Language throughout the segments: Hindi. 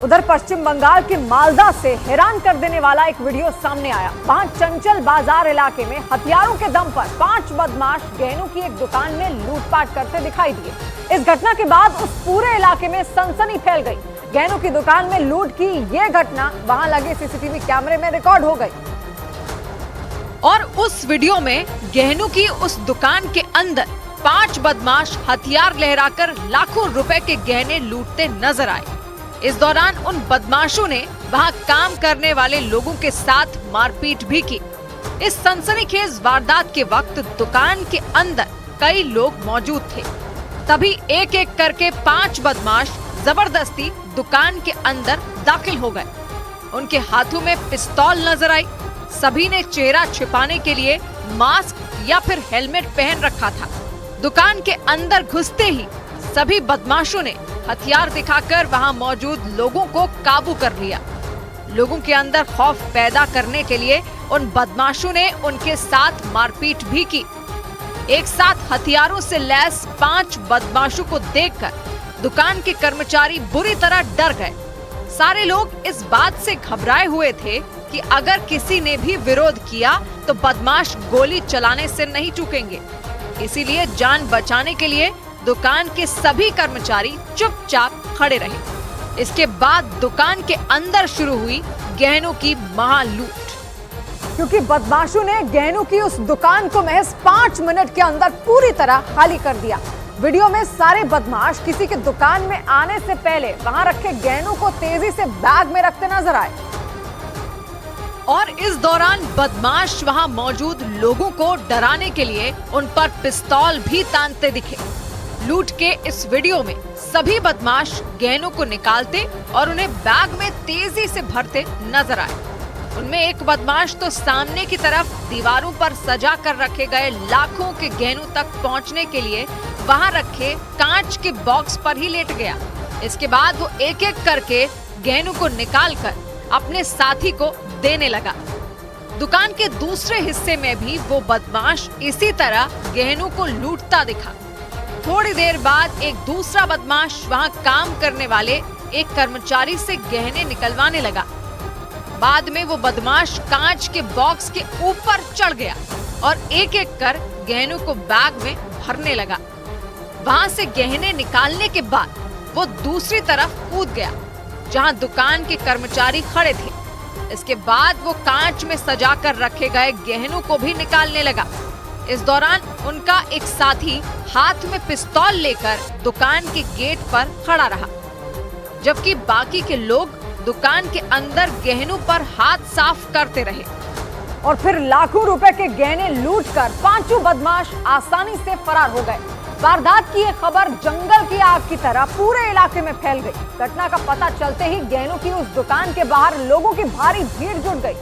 उधर पश्चिम बंगाल के मालदा से हैरान कर देने वाला एक वीडियो सामने आया। वहां चंचल बाजार इलाके में हथियारों के दम पर 5 बदमाश गहनों की एक दुकान में लूटपाट करते दिखाई दिए। इस घटना के बाद उस पूरे इलाके में सनसनी फैल गई। गहनों की दुकान में लूट की यह घटना वहां लगे सीसीटीवी कैमरे में रिकॉर्ड हो गई और उस वीडियो में गहनों की उस दुकान के अंदर 5 बदमाश हथियार लहराकर लाखों रुपए के गहने लूटते नजर आए। इस दौरान उन बदमाशों ने वहां काम करने वाले लोगों के साथ मारपीट भी की। इस सनसनीखेज वारदात के वक्त दुकान के अंदर कई लोग मौजूद थे। तभी एक एक करके 5 बदमाश जबरदस्ती दुकान के अंदर दाखिल हो गए। उनके हाथों में पिस्तौल नजर आई। सभी ने चेहरा छिपाने के लिए मास्क या फिर हेलमेट पहन रखा था। दुकान के अंदर घुसते ही सभी बदमाशों ने हथियार दिखाकर वहां मौजूद लोगों को काबू कर लिया। लोगों के अंदर खौफ पैदा करने के लिए उन बदमाशों ने उनके साथ मारपीट भी की। एक साथ हथियारों से लैस 5 बदमाशों को देखकर दुकान के कर्मचारी बुरी तरह डर गए। सारे लोग इस बात से घबराए हुए थे कि अगर किसी ने भी विरोध किया तो बदमाश गोली चलाने से नहीं चूकेंगे। इसीलिए जान बचाने के लिए दुकान के सभी कर्मचारी चुपचाप खड़े रहे। इसके बाद दुकान के अंदर शुरू हुई गहनों की महालूट। क्योंकि बदमाशों ने गहनों की उस दुकान को महज 5 मिनट के अंदर पूरी तरह खाली कर दिया। वीडियो में सारे बदमाश किसी के दुकान में आने से पहले वहां रखे गहनों को तेजी से बैग में रखते नजर आए और इस दौरान बदमाश वहां मौजूद लोगों को डराने के लिए उन पर पिस्तौल भी तानते दिखे। लूट के इस वीडियो में सभी बदमाश गहनों को निकालते और उन्हें बैग में तेजी से भरते नजर आए। उनमें एक बदमाश तो सामने की तरफ दीवारों पर सजा कर रखे गए लाखों के गहनों तक पहुंचने के लिए वहां रखे कांच के बॉक्स पर ही लेट गया। इसके बाद वो एक एक करके गहनों को निकालकर अपने साथी को देने लगा। दुकान के दूसरे हिस्से में भी वो बदमाश इसी तरह गहनों को लूटता दिखा। थोड़ी देर बाद एक दूसरा बदमाश वहां काम करने वाले एक कर्मचारी से गहने निकलवाने लगा। बाद में वो बदमाश कांच के बॉक्स के ऊपर चढ़ गया और एक एक कर गहनों को बैग में भरने लगा। वहां से गहने निकालने के बाद वो दूसरी तरफ कूद गया जहां दुकान के कर्मचारी खड़े थे। इसके बाद वो कांच में सजा कर रखे गए गहनों को भी निकालने लगा। इस दौरान उनका एक साथी हाथ में पिस्तौल लेकर दुकान के गेट पर खड़ा रहा, जबकि बाकी के लोग दुकान के अंदर गहनों पर हाथ साफ करते रहे। और फिर लाखों रुपए के गहने लूटकर 5 बदमाश आसानी से फरार हो गए। वारदात की यह खबर जंगल की आग की तरह पूरे इलाके में फैल गई। घटना का पता चलते ही गहनों की उस दुकान के बाहर लोगों की भारी भीड़ जुट गई।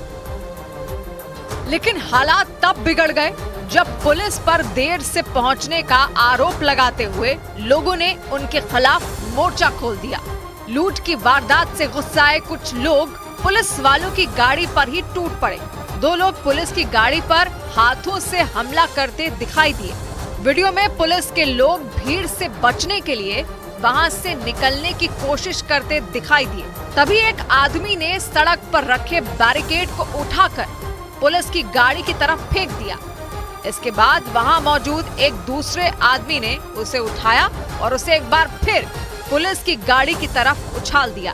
लेकिन हालात तब बिगड़ गए जब पुलिस पर देर से पहुंचने का आरोप लगाते हुए लोगों ने उनके खिलाफ मोर्चा खोल दिया। लूट की वारदात से गुस्साए कुछ लोग पुलिस वालों की गाड़ी पर ही टूट पड़े। 2 लोग पुलिस की गाड़ी पर हाथों से हमला करते दिखाई दिए। वीडियो में पुलिस के लोग भीड़ से बचने के लिए वहां से निकलने की कोशिश करते दिखाई दिए। तभी एक आदमी ने सड़क पर रखे बैरिकेड को उठाकर पुलिस की गाड़ी की तरफ फेंक दिया। इसके बाद वहां मौजूद एक दूसरे आदमी ने उसे उठाया और उसे एक बार फिर पुलिस की गाड़ी की तरफ उछाल दिया।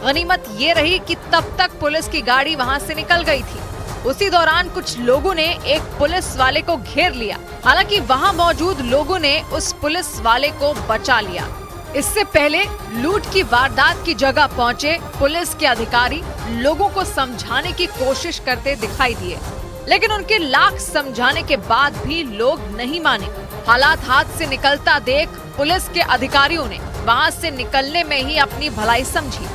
गनीमत ये रही कि तब तक पुलिस की गाड़ी वहां से निकल गई थी। उसी दौरान कुछ लोगों ने एक पुलिस वाले को घेर लिया। हालांकि वहां मौजूद लोगों ने उस पुलिस वाले को बचा लिया। इससे पहले लूट की वारदात की जगह पहुंचे पुलिस के अधिकारी लोगों को समझाने की कोशिश करते दिखाई दिए, लेकिन उनके लाख समझाने के बाद भी लोग नहीं माने। हालात हाथ से निकलता देख पुलिस के अधिकारियों ने वहां से निकलने में ही अपनी भलाई समझी।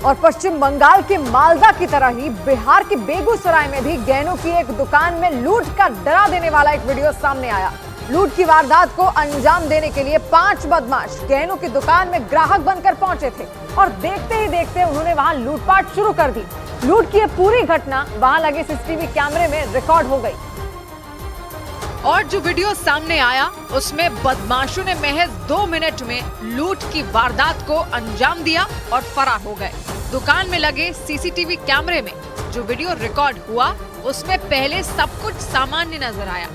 और पश्चिम बंगाल के मालदा की तरह ही बिहार के बेगूसराय में भी गहनों की एक दुकान में लूट का डरा देने वाला एक वीडियो सामने आया। लूट की वारदात को अंजाम देने के लिए 5 बदमाश गहनों की दुकान में ग्राहक बनकर पहुंचे थे और देखते ही देखते उन्होंने वहां लूटपाट शुरू कर दी। लूट की यह पूरी घटना वहां लगे सीसीटीवी कैमरे में रिकॉर्ड हो गई। और जो वीडियो सामने आया उसमें बदमाशों ने महज 2 मिनट में लूट की वारदात को अंजाम दिया और फरार हो गए। दुकान में लगे सीसीटीवी कैमरे में जो वीडियो रिकॉर्ड हुआ उसमें पहले सब कुछ सामान्य नजर आया।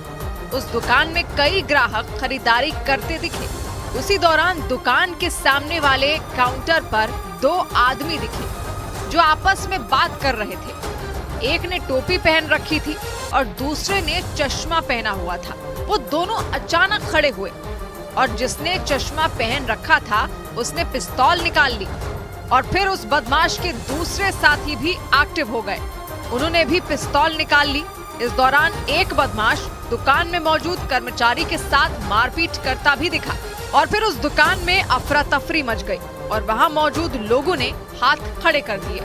उस दुकान में कई ग्राहक खरीदारी करते दिखे। उसी दौरान दुकान के सामने वाले काउंटर पर 2 आदमी दिखे जो आपस में बात कर रहे थे। एक ने टोपी पहन रखी थी और दूसरे ने चश्मा पहना हुआ था। वो दोनों अचानक खड़े हुए और जिसने चश्मा पहन रखा था उसने पिस्तौल निकाल ली और फिर उस बदमाश के दूसरे साथी भी एक्टिव हो गए। उन्होंने भी पिस्तौल निकाल ली। इस दौरान एक बदमाश दुकान में मौजूद कर्मचारी के साथ मारपीट करता भी दिखा और फिर उस दुकान में अफरा तफरी मच गई और वहां मौजूद लोगों ने हाथ खड़े कर दिए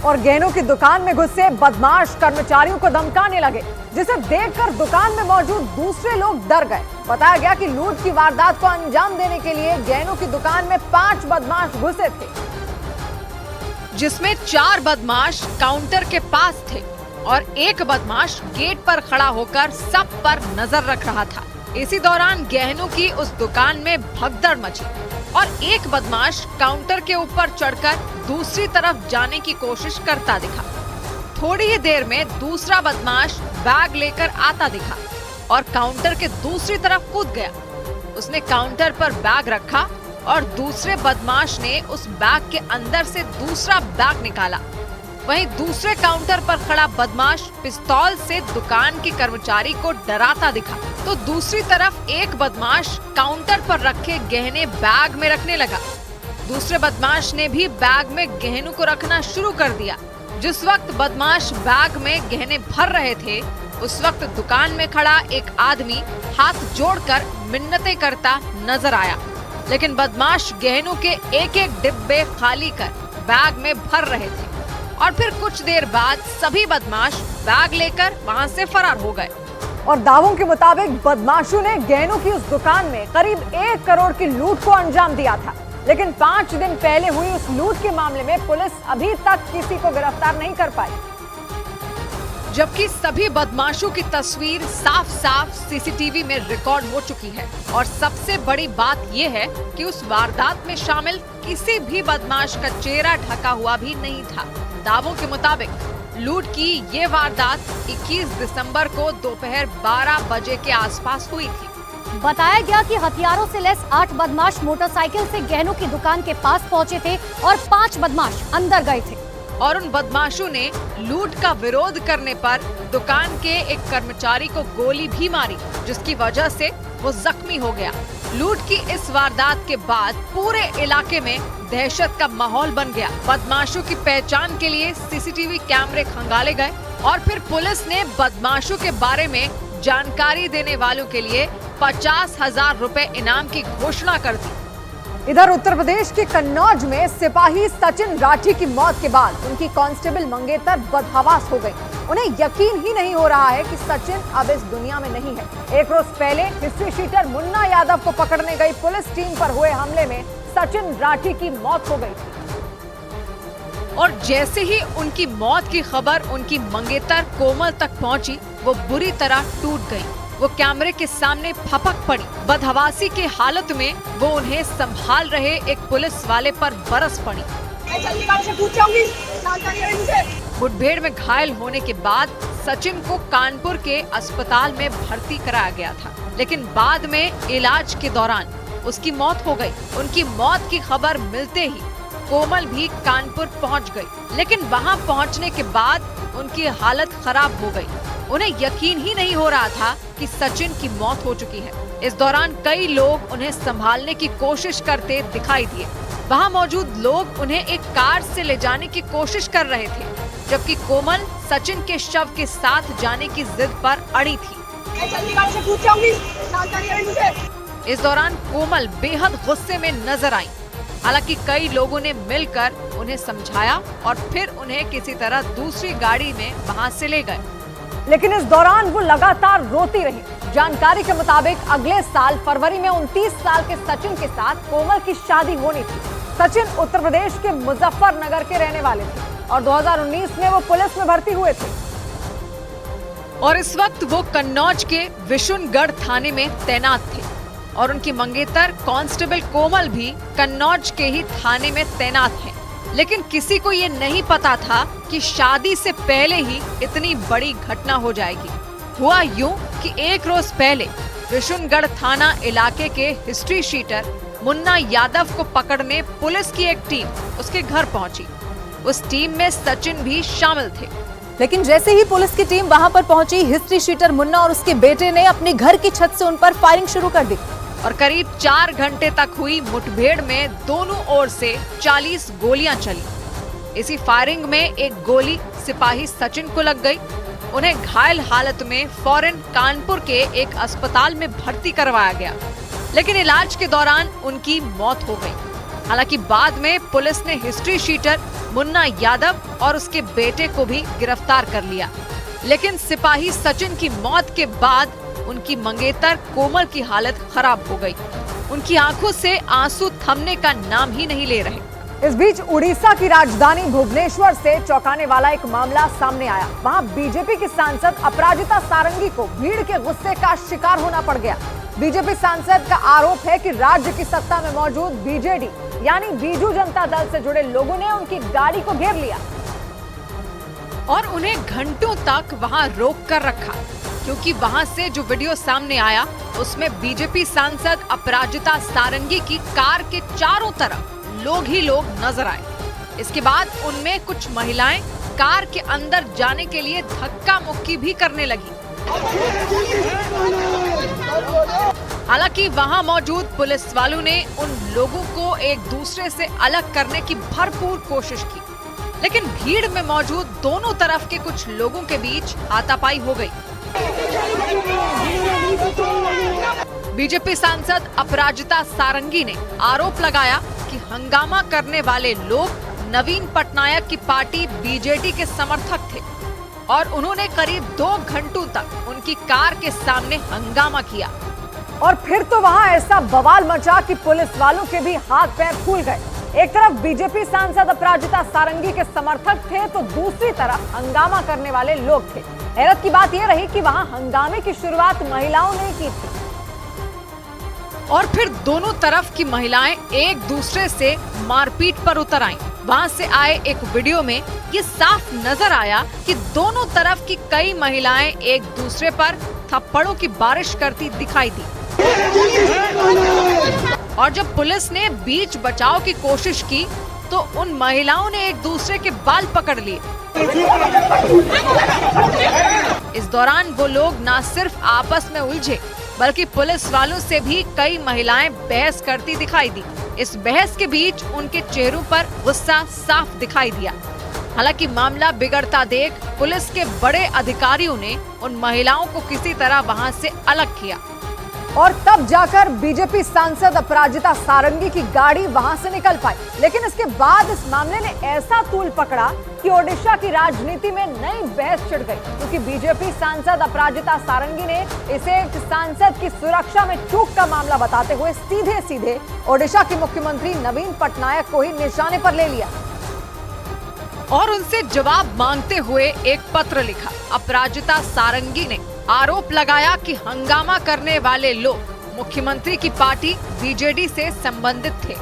और गहनों की दुकान में घुसे बदमाश कर्मचारियों को धमकाने लगे, जिसे देखकर दुकान में मौजूद दूसरे लोग डर गए। बताया गया कि लूट की वारदात को अंजाम देने के लिए गहनों की दुकान में 5 बदमाश घुसे थे, जिसमें 4 बदमाश काउंटर के पास थे और एक बदमाश गेट पर खड़ा होकर सब पर नजर रख रहा था। इसी दौरान गहनों की उस दुकान में भगदड़ मची और एक बदमाश काउंटर के ऊपर चढ़कर दूसरी तरफ जाने की कोशिश करता दिखा। थोड़ी ही देर में दूसरा बदमाश बैग लेकर आता दिखा और काउंटर के दूसरी तरफ कूद गया। उसने काउंटर पर बैग रखा और दूसरे बदमाश ने उस बैग के अंदर से दूसरा बैग निकाला। वहीं दूसरे काउंटर पर खड़ा बदमाश पिस्तौल से दुकान के कर्मचारी को डराता दिखा तो दूसरी तरफ एक बदमाश काउंटर पर रखे गहने बैग में रखने लगा। दूसरे बदमाश ने भी बैग में गहनों को रखना शुरू कर दिया। जिस वक्त बदमाश बैग में गहने भर रहे थे उस वक्त दुकान में खड़ा एक आदमी हाथ जोड़कर मिन्नतें करता नजर आया, लेकिन बदमाश गहनों के एक-एक डिब्बे खाली कर बैग में भर रहे थे और फिर कुछ देर बाद सभी बदमाश बैग लेकर वहां से फरार हो गए। और दावों के मुताबिक बदमाशों ने गहनों की उस दुकान में करीब 1 करोड़ की लूट को अंजाम दिया था, लेकिन 5 दिन पहले हुई उस लूट के मामले में पुलिस अभी तक किसी को गिरफ्तार नहीं कर पाई, जबकि सभी बदमाशों की तस्वीर साफ-साफ सीसीटीवी में रिकॉर्ड हो चुकी है। और सबसे बड़ी बात यह है कि उस वारदात में शामिल किसी भी बदमाश का चेहरा ढका हुआ भी नहीं था। दावों के मुताबिक लूट की ये वारदात 21 दिसंबर को दोपहर 12 बजे के आसपास हुई थी। बताया गया कि हथियारों से लैस 8 बदमाश मोटरसाइकिल से गहनों की दुकान के पास पहुंचे थे और 5 बदमाश अंदर गए थे और उन बदमाशों ने लूट का विरोध करने पर दुकान के एक कर्मचारी को गोली भी मारी, जिसकी वजह से वो जख्मी हो गया। लूट की इस वारदात के बाद पूरे इलाके में दहशत का माहौल बन गया। बदमाशों की पहचान के लिए सीसीटीवी कैमरे खंगाले गए और फिर पुलिस ने बदमाशों के बारे में जानकारी देने वालों के लिए 50,000 रुपए इनाम की घोषणा कर दी। इधर उत्तर प्रदेश के कन्नौज में सिपाही सचिन राठी की मौत के बाद उनकी कांस्टेबल मंगेतर बदहवास हो गई। उन्हें यकीन ही नहीं हो रहा है कि सचिन अब इस दुनिया में नहीं है। एक रोज पहले हिस्ट्री शीटर मुन्ना यादव को पकड़ने गई पुलिस टीम पर हुए हमले में सचिन राठी की मौत हो गई थी और जैसे ही उनकी मौत की खबर उनकी मंगेतर कोमल तक पहुंची, वो बुरी तरह टूट गई। वो कैमरे के सामने फपक पड़ी। बदहवासी की हालत में वो उन्हें संभाल रहे एक पुलिस वाले पर बरस पड़ी। मुठभेड़ में घायल होने के बाद सचिन को कानपुर के अस्पताल में भर्ती कराया गया था, लेकिन बाद में इलाज के दौरान उसकी मौत हो गई। उनकी मौत की खबर मिलते ही कोमल भी कानपुर पहुंच गई, लेकिन वहां पहुंचने के बाद उनकी हालत खराब हो गई। उन्हें यकीन ही नहीं हो रहा था कि सचिन की मौत हो चुकी है। इस दौरान कई लोग उन्हें संभालने की कोशिश करते दिखाई दिए। वहां मौजूद लोग उन्हें एक कार से ले जाने की कोशिश कर रहे थे, जबकि कोमल सचिन के शव के साथ जाने की जिद पर अड़ी थी। इस दौरान कोमल बेहद गुस्से में नजर आई। हालांकि कई लोगों ने मिलकर उन्हें समझाया और फिर उन्हें किसी तरह दूसरी गाड़ी में वहां से ले गए, लेकिन इस दौरान वो लगातार रोती रही। जानकारी के मुताबिक अगले साल फरवरी में 29 साल के सचिन के साथ कोमल की शादी होनी थी। सचिन उत्तर प्रदेश के मुजफ्फरनगर के रहने वाले थे और 2019 में वो पुलिस में भर्ती हुए थे। और इस वक्त वो कन्नौज के विशुनगढ़ थाने में तैनात थे और उनकी मंगेतर कांस्टेबल कोमल भी कन्नौज के ही थाने में तैनात हैं। लेकिन किसी को ये नहीं पता था कि शादी से पहले ही इतनी बड़ी घटना हो जाएगी। हुआ यूं कि एक रोज पहले विशुनगढ़ थाना इलाके के हिस्ट्री शीटर मुन्ना यादव को पकड़ने पुलिस की एक टीम उसके घर पहुंची। उस टीम में सचिन भी शामिल थे। लेकिन जैसे ही पुलिस की टीम वहां पर पहुंची, हिस्ट्री शीटर मुन्ना और उसके बेटे ने अपने घर की छत से उन पर फायरिंग शुरू कर दी और करीब 4 घंटे तक हुई मुठभेड़ में दोनों ओर से 40 गोलियां चली। इसी फायरिंग में एक गोली सिपाही सचिन को लग गई। उन्हें घायल हालत में फौरन कानपुर के एक अस्पताल में भर्ती करवाया गया, लेकिन इलाज के दौरान उनकी मौत हो गई। हालांकि बाद में पुलिस ने हिस्ट्री शीटर मुन्ना यादव और उसके बेटे को भी गिरफ्तार कर लिया। लेकिन सिपाही सचिन की मौत के बाद उनकी मंगेतर कोमल की हालत खराब हो गई। उनकी आंखों से आंसू थमने का नाम ही नहीं ले रहे। इस बीच उड़ीसा की राजधानी भुवनेश्वर से चौंकाने वाला एक मामला सामने आया। वहां बीजेपी की सांसद अपराजिता सारंगी को भीड़ के गुस्से का शिकार होना पड़ गया। बीजेपी सांसद का आरोप है कि राज्य की सत्ता में मौजूद बीजेडी यानी बीजू जनता दल से जुड़े लोगों ने उनकी गाड़ी को घेर लिया और उन्हें घंटों तक वहां रोक कर रखा, क्योंकि वहां से जो वीडियो सामने आया उसमें बीजेपी सांसद अपराजिता सारंगी की कार के चारों तरफ लोग ही लोग नजर आए। इसके बाद उनमें कुछ महिलाएं कार के अंदर जाने के लिए धक्का मुक्की भी करने लगी। हालांकि वहां मौजूद पुलिस वालों ने उन लोगों को एक दूसरे से अलग करने की भरपूर कोशिश की, लेकिन भीड़ में मौजूद दोनों तरफ के कुछ लोगों के बीच हाथापाई हो गई। बीजेपी सांसद अपराजिता सारंगी ने आरोप लगाया कि हंगामा करने वाले लोग नवीन पटनायक की पार्टी बीजेडी के समर्थक थे और उन्होंने करीब 2 घंटों तक उनकी कार के सामने हंगामा किया। और फिर तो वहां ऐसा बवाल मचा कि पुलिस वालों के भी हाथ पैर फूल गए। एक तरफ बीजेपी सांसद अपराजिता सारंगी के समर्थक थे तो दूसरी तरफ हंगामा करने वाले लोग थे। हैरत की बात यह रही कि वहां हंगामे की शुरुआत महिलाओं ने की थी और फिर दोनों तरफ की महिलाएं एक दूसरे से मारपीट पर उतर आईं। वहां से आए एक वीडियो में ये साफ नजर आया कि दोनों तरफ की कई महिलाएं एक दूसरे पर थप्पड़ों की बारिश करती दिखाई दी और जब पुलिस ने बीच बचाव की कोशिश की तो उन महिलाओं ने एक दूसरे के बाल पकड़ लिए। इस दौरान वो लोग न सिर्फ आपस में उलझे बल्कि पुलिस वालों से भी कई महिलाएं बहस करती दिखाई दी। इस बहस के बीच उनके चेहरों पर गुस्सा साफ दिखाई दिया। हालांकि मामला बिगड़ता देख पुलिस के बड़े अधिकारियों ने उन महिलाओं को किसी तरह वहां से अलग किया और तब जाकर बीजेपी सांसद अपराजिता सारंगी की गाड़ी वहां से निकल पाई। लेकिन इसके बाद इस मामले ने ऐसा तूल पकड़ा कि ओडिशा की राजनीति में नई बहस छिड़ गई, क्योंकि बीजेपी सांसद अपराजिता सारंगी ने इसे एक सांसद की सुरक्षा में चूक का मामला बताते हुए सीधे सीधे ओडिशा के मुख्यमंत्री नवीन पटनायक को ही निशाने पर ले लिया और उनसे जवाब मांगते हुए एक पत्र लिखा। अपराजिता सारंगी ने आरोप लगाया कि हंगामा करने वाले लोग मुख्यमंत्री की पार्टी बीजेडी से संबंधित थे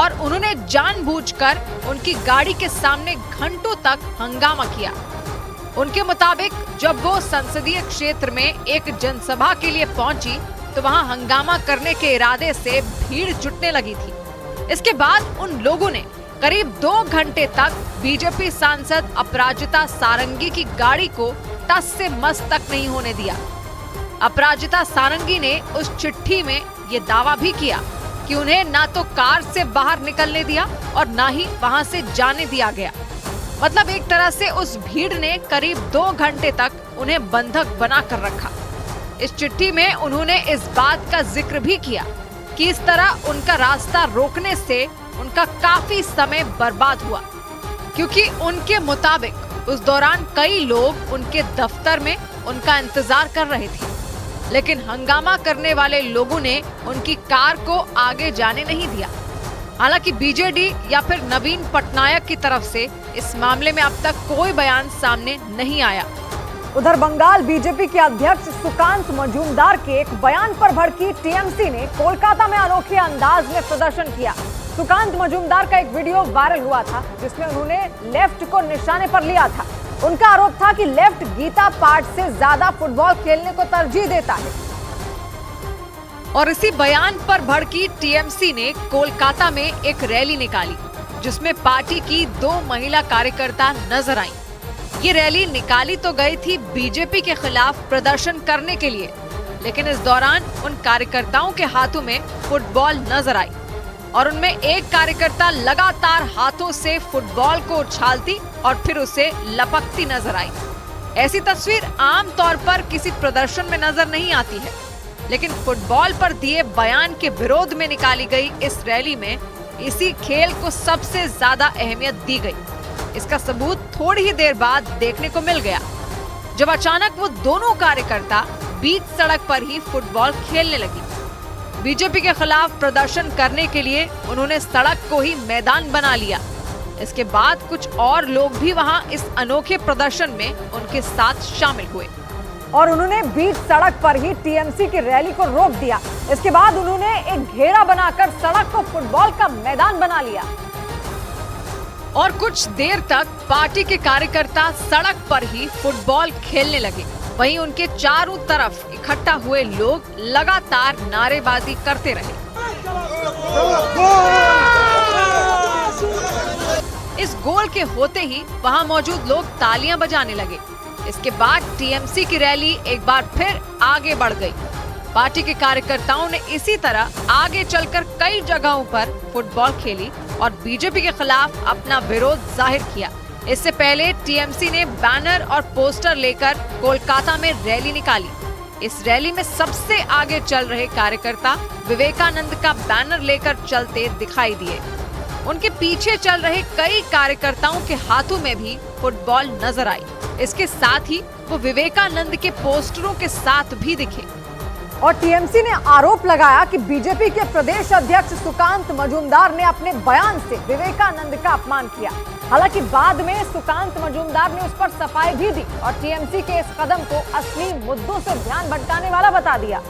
और उन्होंने जानबूझकर उनकी गाड़ी के सामने घंटों तक हंगामा किया। उनके मुताबिक जब वो संसदीय क्षेत्र में एक जनसभा के लिए पहुंची तो वहां हंगामा करने के इरादे से भीड़ जुटने लगी थी। इसके बाद उन लोगों ने करीब 2 घंटे तक बीजेपी सांसद अपराजिता सारंगी की गाड़ी को टस से मस तक नहीं होने दिया। अपराजिता सारंगी ने उस चिट्ठी में ये दावा भी किया कि उन्हें ना तो कार से बाहर निकलने दिया और ना ही वहां से जाने दिया गया। मतलब एक तरह से उस भीड़ ने करीब 2 घंटे तक उन्हें बंधक बना कर रखा। इस चिट्ठी में उन्होंने इस बात का जिक्र भी किया कि इस तरह उनका रास्ता रोकने से उनका काफी समय बर्बाद हुआ, क्योंकि उनके मुताबिक उस दौरान कई लोग उनके दफ्तर में उनका इंतजार कर रहे थे, लेकिन हंगामा करने वाले लोगों ने उनकी कार को आगे जाने नहीं दिया। हालांकि बीजेडी या फिर नवीन पटनायक की तरफ से इस मामले में अब तक कोई बयान सामने नहीं आया उधर बंगाल बीजेपी के अध्यक्ष सुकांत मजूमदार के एक बयान पर भड़की टीएमसी ने कोलकाता में अनोखे अंदाज में प्रदर्शन किया। सुकांत मजूमदार का एक वीडियो वायरल हुआ था जिसमें उन्होंने लेफ्ट को निशाने पर लिया था। उनका आरोप था कि लेफ्ट गीता पाठ से ज्यादा फुटबॉल खेलने को तरजीह देता है। और इसी बयान पर भड़की टीएमसी ने कोलकाता में एक रैली निकाली जिसमें पार्टी की 2 महिला कार्यकर्ता नजर आईं। ये रैली निकाली तो गई थी बीजेपी के खिलाफ प्रदर्शन करने के लिए, लेकिन इस दौरान उन कार्यकर्ताओं के हाथों में फुटबॉल नजर आई और उनमें एक कार्यकर्ता लगातार हाथों से फुटबॉल को उछालती और फिर उसे लपकती नजर आई। ऐसी तस्वीर आम तौर पर किसी प्रदर्शन में नजर नहीं आती है, लेकिन फुटबॉल पर दिए बयान के विरोध में निकाली गई इस रैली में इसी खेल को सबसे ज्यादा अहमियत दी गई। इसका सबूत थोड़ी ही देर बाद देखने को मिल गया जब अचानक वो दोनों कार्यकर्ता बीच सड़क पर ही फुटबॉल खेलने लगी। बीजेपी के खिलाफ प्रदर्शन करने के लिए उन्होंने सड़क को ही मैदान बना लिया। इसके बाद कुछ और लोग भी वहां इस अनोखे प्रदर्शन में उनके साथ शामिल हुए और उन्होंने बीच सड़क पर ही टीएमसी की रैली को रोक दिया। इसके बाद उन्होंने एक घेरा बनाकर सड़क को फुटबॉल का मैदान बना लिया और कुछ देर तक पार्टी के कार्यकर्ता सड़क पर ही फुटबॉल खेलने लगे। वहीं उनके चारों तरफ इकट्ठा हुए लोग लगातार नारेबाजी करते रहे। इस गोल के होते ही वहां मौजूद लोग तालियां बजाने लगे। इसके बाद टीएमसी की रैली एक बार फिर आगे बढ़ गई। पार्टी के कार्यकर्ताओं ने इसी तरह आगे चलकर कई जगहों पर फुटबॉल खेली और बीजेपी के खिलाफ अपना विरोध जाहिर किया। इससे पहले टीएमसी ने बैनर और पोस्टर लेकर कोलकाता में रैली निकाली। इस रैली में सबसे आगे चल रहे कार्यकर्ता विवेकानंद का बैनर लेकर चलते दिखाई दिए। उनके पीछे चल रहे कई कार्यकर्ताओं के हाथों में भी फुटबॉल नजर आई। इसके साथ ही वो विवेकानंद के पोस्टरों के साथ भी दिखे। और टीएमसी ने आरोप लगाया कि बीजेपी के प्रदेश अध्यक्ष सुकांत मजूमदार ने अपने बयान से विवेकानंद का अपमान किया। हालांकि बाद में सुकांत मजूमदार ने उस पर सफाई भी दी और टीएमसी के इस कदम को असली मुद्दों से ध्यान भटकाने वाला बता दिया।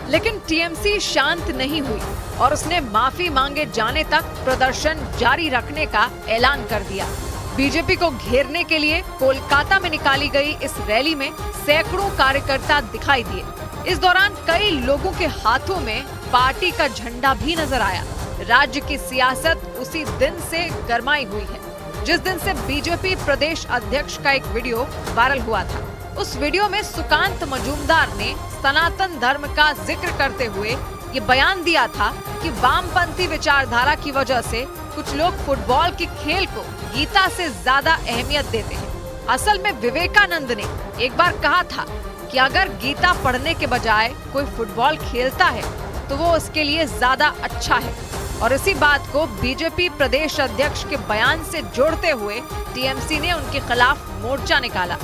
लेकिन टीएमसी शांत नहीं हुई और उसने माफी मांगे जाने तक प्रदर्शन जारी रखने का ऐलान कर दिया। बीजेपी को घेरने के लिए कोलकाता में निकाली गई इस रैली में सैकड़ों कार्यकर्ता दिखाई दिए। इस दौरान कई लोगों के हाथों में पार्टी का झंडा भी नजर आया। राज्य की सियासत उसी दिन से गरमाई हुई है जिस दिन से बीजेपी प्रदेश अध्यक्ष का एक वीडियो वायरल हुआ था। उस वीडियो में सुकांत मजूमदार ने सनातन धर्म का जिक्र करते हुए ये बयान दिया था कि वामपंथी विचारधारा की वजह से कुछ लोग फुटबॉल के खेल को गीता से ज्यादा अहमियत देते हैं। असल में विवेकानंद ने एक बार कहा था कि अगर गीता पढ़ने के बजाय कोई फुटबॉल खेलता है तो वो उसके लिए ज्यादा अच्छा है। और इसी बात को बीजेपी प्रदेश अध्यक्ष के बयान से जोड़ते हुए टीएमसी ने उनके खिलाफ मोर्चा निकाला।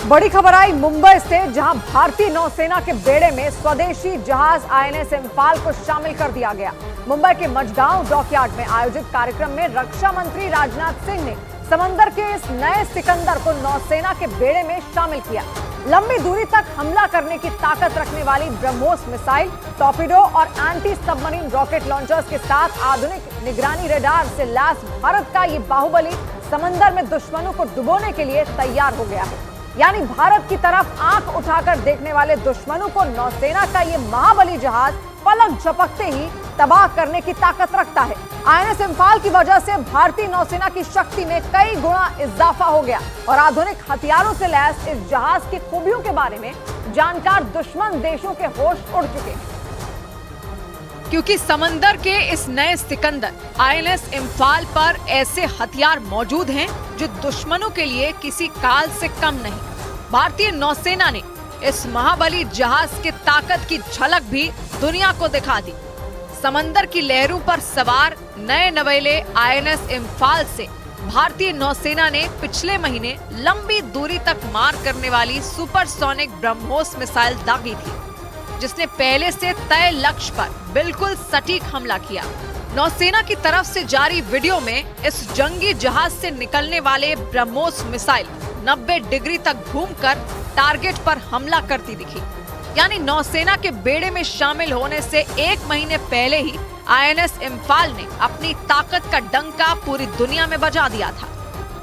बड़ी खबर आई मुंबई से, जहां भारतीय नौसेना के बेड़े में स्वदेशी जहाज आईएनएस इम्फाल को शामिल कर दिया गया। मुंबई के मझगांव डॉकयार्ड में आयोजित कार्यक्रम में रक्षा मंत्री राजनाथ सिंह ने समंदर के इस नए सिकंदर को नौसेना के बेड़े में शामिल किया। लंबी दूरी तक हमला करने की ताकत रखने वाली ब्रह्मोस मिसाइल, टॉर्पीडो और एंटी सबमरीन रॉकेट लॉन्चर्स के साथ आधुनिक निगरानी रेडार से लैस भारत का ये बाहुबली समंदर में दुश्मनों को डुबोने के लिए तैयार हो गया है। यानी भारत की तरफ आंख उठाकर देखने वाले दुश्मनों को नौसेना का ये महाबली जहाज पलक झपकते ही तबाह करने की ताकत रखता है। आईएनएस इम्फाल की वजह से भारतीय नौसेना की शक्ति में कई गुना इजाफा हो गया और आधुनिक हथियारों से लैस इस जहाज की खूबियों के बारे में जानकार दुश्मन देशों के होश उड़ चुके हैं। क्योंकि समंदर के इस नए सिकंदर आईएनएस इम्फाल पर ऐसे हथियार मौजूद हैं जो दुश्मनों के लिए किसी काल से कम नहीं। भारतीय नौसेना ने इस महाबली जहाज के ताकत की झलक भी दुनिया को दिखा दी। समंदर की लहरों पर सवार नए नवेले आईएनएस इम्फाल से भारतीय नौसेना ने पिछले महीने लंबी दूरी तक मार करने वाली सुपरसोनिक ब्रह्मोस मिसाइल दागी थी, जिसने पहले से तय लक्ष्य पर बिल्कुल सटीक हमला किया। नौसेना की तरफ से जारी वीडियो में इस जंगी जहाज से निकलने वाले ब्रह्मोस मिसाइल 90 डिग्री तक घूमकर टारगेट पर हमला करती दिखी। यानी नौसेना के बेड़े में शामिल होने से 1 महीने पहले ही INS इम्फाल ने अपनी ताकत का डंका पूरी दुनिया में बजा दिया था।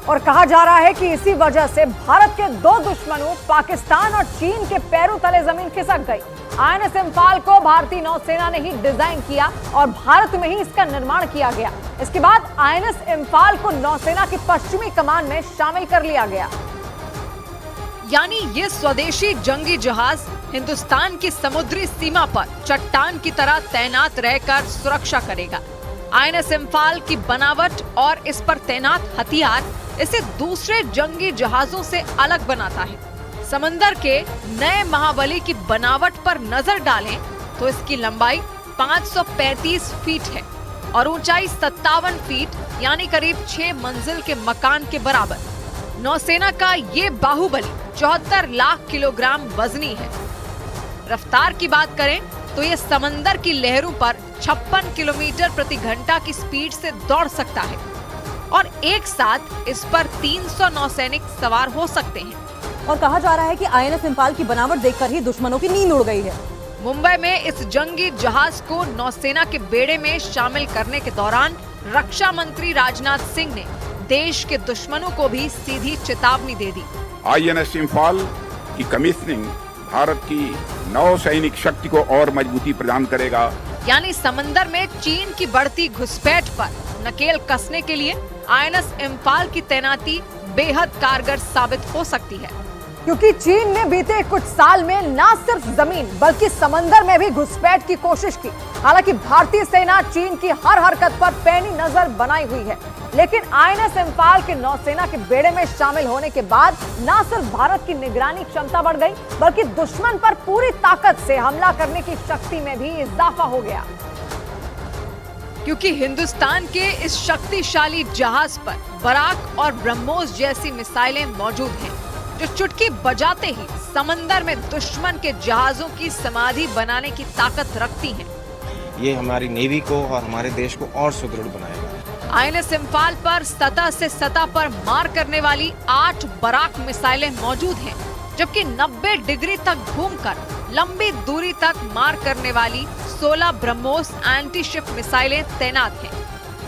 और कहा जा रहा है कि इसी वजह से भारत के 2 दुश्मनों पाकिस्तान और चीन के पैरों तले जमीन खिसक गई। INS इम्फाल को भारतीय नौसेना ने ही डिजाइन किया और भारत में ही इसका निर्माण किया गया। इसके बाद INS इम्फाल को नौसेना की पश्चिमी कमान में शामिल कर लिया गया। यानी ये स्वदेशी जंगी जहाज हिंदुस्तान की समुद्री सीमा पर चट्टान की तरह तैनात रहकर सुरक्षा करेगा। INS इम्फाल की बनावट और इस पर तैनात हथियार इसे दूसरे जंगी जहाजों से अलग बनाता है। समंदर के नए महाबली की बनावट पर नजर डालें तो इसकी लंबाई 535 फीट है और ऊंचाई 57 फीट यानी करीब 6 मंजिल के मकान के बराबर। नौसेना का ये बाहुबली 74 लाख किलोग्राम वजनी है। रफ्तार की बात करें तो ये समंदर की लहरों पर 56 किलोमीटर प्रति घंटा की स्पीड से दौड़ सकता है और एक साथ इस पर 300 नौसैनिक सवार हो सकते हैं। और कहा जा रहा है कि INS इम्फाल की बनावट देखकर ही दुश्मनों की नींद उड़ गई है। मुंबई में इस जंगी जहाज को नौसेना के बेड़े में शामिल करने के दौरान रक्षा मंत्री राजनाथ सिंह ने देश के दुश्मनों को भी सीधी चेतावनी दे दी। INS इम्फाल की कमीशनिंग भारत की नौसैनिक शक्ति को और मजबूती प्रदान करेगा। यानी समंदर में चीन की बढ़ती घुसपैठ पर नकेल कसने के लिए INS इम्फाल की तैनाती बेहद कारगर साबित हो सकती है। क्योंकि चीन ने बीते कुछ साल में न सिर्फ जमीन बल्कि समंदर में भी घुसपैठ की कोशिश की। हालांकि भारतीय सेना चीन की हर हरकत पर पैनी नजर बनाई हुई है, लेकिन INS इम्फाल के नौसेना के बेड़े में शामिल होने के बाद न सिर्फ भारत की निगरानी क्षमता बढ़ गई बल्कि दुश्मन पर पूरी ताकत से हमला करने की शक्ति में भी इजाफा हो गया। क्योंकि हिंदुस्तान के इस शक्तिशाली जहाज पर बराक और ब्रह्मोस जैसी मिसाइलें मौजूद हैं, जो चुटकी बजाते ही समंदर में दुश्मन के जहाजों की समाधि बनाने की ताकत रखती हैं। ये हमारी नेवी को और हमारे देश को और सुदृढ़ बनाएगा। INS इम्फाल पर सतह से सतह पर मार करने वाली 8 बराक मिसाइलें मौजूद हैं, जबकि 90 डिग्री तक घूमकर लंबी दूरी तक मार करने वाली 16 ब्रह्मोस एंटी-शिप मिसाइलें तैनात हैं।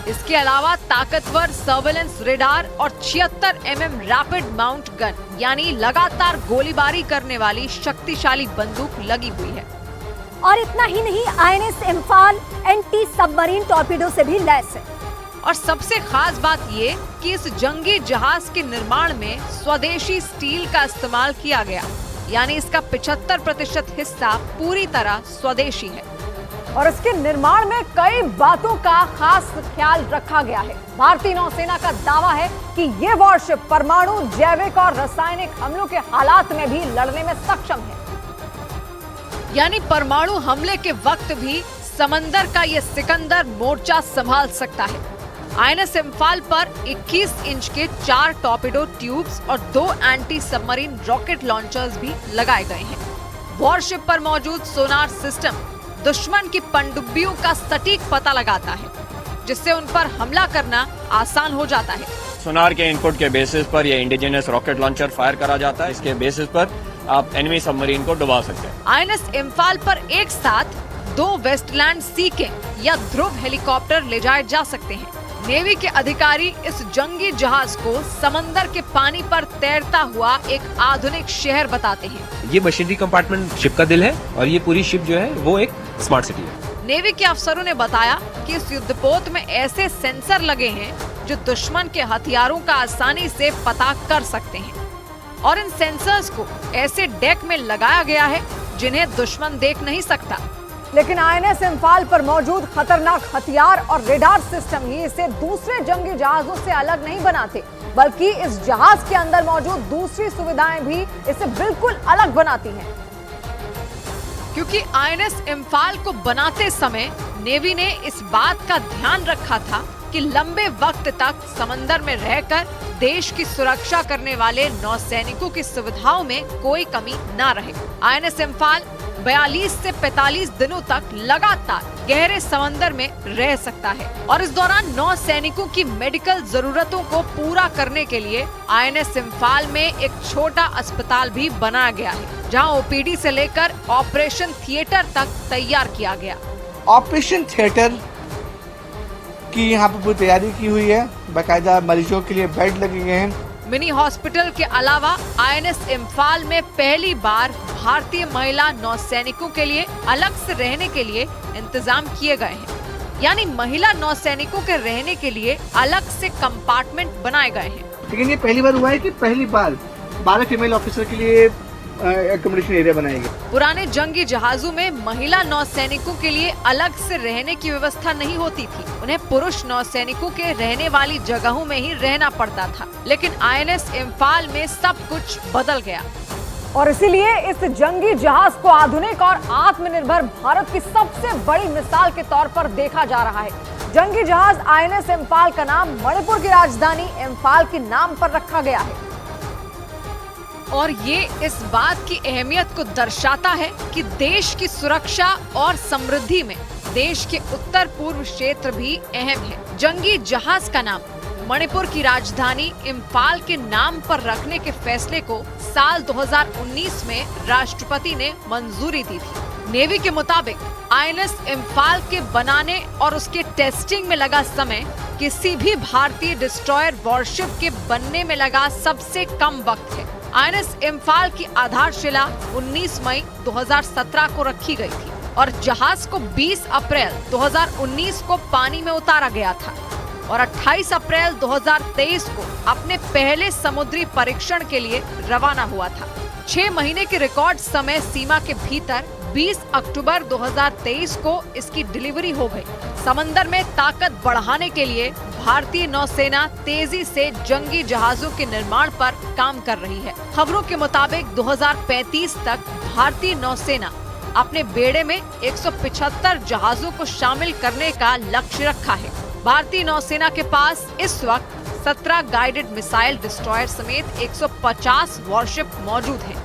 इसके अलावा ताकतवर सर्वेलेंस रेडार और 76 mm रैपिड माउंट गन यानी लगातार गोलीबारी करने वाली शक्तिशाली बंदूक लगी हुई है। और इतना ही नहीं, INS Imphal anti submarine torpedo से भी लैस है। और सबसे खास बात ये कि इस जंगी जहाज के निर्माण में स्वदेशी स्टील का इस्तेमाल किया गया, यानी इसका 75% हिस्सा पूरी तरह स्वदेशी है। और इसके निर्माण में कई बातों का खास ख्याल रखा गया है। भारतीय नौसेना का दावा है कि ये वॉरशिप परमाणु, जैविक और रासायनिक हमलों के हालात में भी लड़ने में सक्षम है। यानी परमाणु हमले के वक्त भी समंदर का ये सिकंदर मोर्चा संभाल सकता है। INS इम्फाल पर 21 इंच के 4 टॉर्पेडो ट्यूब्स और 2 एंटी सबमरीन रॉकेट लॉन्चर्स भी लगाए गए हैं। वॉरशिप पर मौजूद सोनार सिस्टम दुश्मन की पनडुब्बियों का सटीक पता लगाता है, जिससे उन पर हमला करना आसान हो जाता है। सोनार के इनपुट के बेसिस पर यह इंडिजिनस रॉकेट लॉन्चर फायर करा जाता है। इसके बेसिस पर आप एनिमी सबमरीन को डुबा सकते हैं। INS इम्फाल पर एक साथ 2 वेस्टलैंड सी किंग या ध्रुव हेलीकॉप्टर ले जाए जा सकते हैं। नेवी के अधिकारी इस जंगी जहाज को समंदर के पानी पर तैरता हुआ एक आधुनिक शहर बताते हैं। ये मशीनरी कंपार्टमेंट शिप का दिल है और ये पूरी शिप जो है वो एक स्मार्ट सिटी है। नेवी के अफसरों ने बताया कि इस युद्धपोत में ऐसे सेंसर लगे हैं जो दुश्मन के हथियारों का आसानी से पता कर सकते हैं, और इन सेंसर्स को ऐसे डेक में लगाया गया है जिन्हें दुश्मन देख नहीं सकता। लेकिन INS इम्फाल पर मौजूद खतरनाक हथियार और रेडार सिस्टम ही इसे दूसरे जंगी जहाजों से अलग नहीं बनाते, बल्कि इस जहाज के अंदर मौजूद दूसरी सुविधाएं भी इसे बिल्कुल अलग बनाती हैं। क्योंकि INS इम्फाल को बनाते समय नेवी ने इस बात का ध्यान रखा था कि लंबे वक्त तक समंदर में रहकर देश की सुरक्षा करने वाले नौसैनिकों की सुविधाओं में कोई कमी न रहे। INS इम्फाल 42 से 45 दिनों तक लगातार गहरे समंदर में रह सकता है। और इस दौरान 9 सैनिकों की मेडिकल जरूरतों को पूरा करने के लिए INS इम्फाल में एक छोटा अस्पताल भी बनाया गया है, जहां OPD से लेकर ऑपरेशन थिएटर तक तैयार किया गया। ऑपरेशन थिएटर की यहाँ पर पूरी तैयारी की हुई है, बाकायदा मरीजों के लिए बेड लगे गए हैं। मिनी हॉस्पिटल के अलावा INS इम्फाल में पहली बार भारतीय महिला नौसैनिकों के लिए अलग से रहने के लिए इंतजाम किए गए हैं, यानी महिला नौसैनिकों के रहने के लिए अलग से कंपार्टमेंट बनाए गए हैं। लेकिन ये पहली बार हुआ है कि पहली बार 12 फीमेल ऑफिसर के लिए एकोमोडेशन एरिया बनाए गए। पुराने जंगी जहाजों में महिला नौसैनिकों के लिए अलग से रहने की व्यवस्था नहीं होती थी, उन्हें पुरुष नौसैनिकों के रहने वाली जगहों में ही रहना पड़ता था। लेकिन INS इम्फाल में सब कुछ बदल गया और इसीलिए इस जंगी जहाज को आधुनिक और आत्मनिर्भर भारत की सबसे बड़ी मिसाल के तौर पर देखा जा रहा है। जंगी जहाज INS इम्फाल का नाम मणिपुर की राजधानी इम्फाल के नाम पर रखा गया है और ये इस बात की अहमियत को दर्शाता है कि देश की सुरक्षा और समृद्धि में देश के उत्तर पूर्व क्षेत्र भी अहम है। जंगी जहाज का नाम मणिपुर की राजधानी इम्फाल के नाम पर रखने के फैसले को साल 2019 में राष्ट्रपति ने मंजूरी दी थी। नेवी के मुताबिक INS इम्फाल के बनाने और उसके टेस्टिंग में लगा समय किसी भी भारतीय डिस्ट्रॉयर वॉरशिप के बनने में लगा सबसे कम वक्त है। INS इम्फाल की आधारशिला 19 मई 2017 को रखी गई थी और जहाज को 20 अप्रैल 2019 को पानी में उतारा गया था और 28 अप्रैल 2023 को अपने पहले समुद्री परीक्षण के लिए रवाना हुआ था। 6 महीने की रिकॉर्ड समय सीमा के भीतर 20 अक्टूबर 2023 को इसकी डिलीवरी हो गई। समंदर में ताकत बढ़ाने के लिए भारतीय नौसेना तेजी से जंगी जहाजों के निर्माण पर काम कर रही है। खबरों के मुताबिक 2035 तक भारतीय नौसेना अपने बेड़े में 175 जहाजों को शामिल करने का लक्ष्य रखा है। भारतीय नौसेना के पास इस वक्त 17 गाइडेड मिसाइल डिस्ट्रॉयर समेत 150 वॉरशिप मौजूद हैं।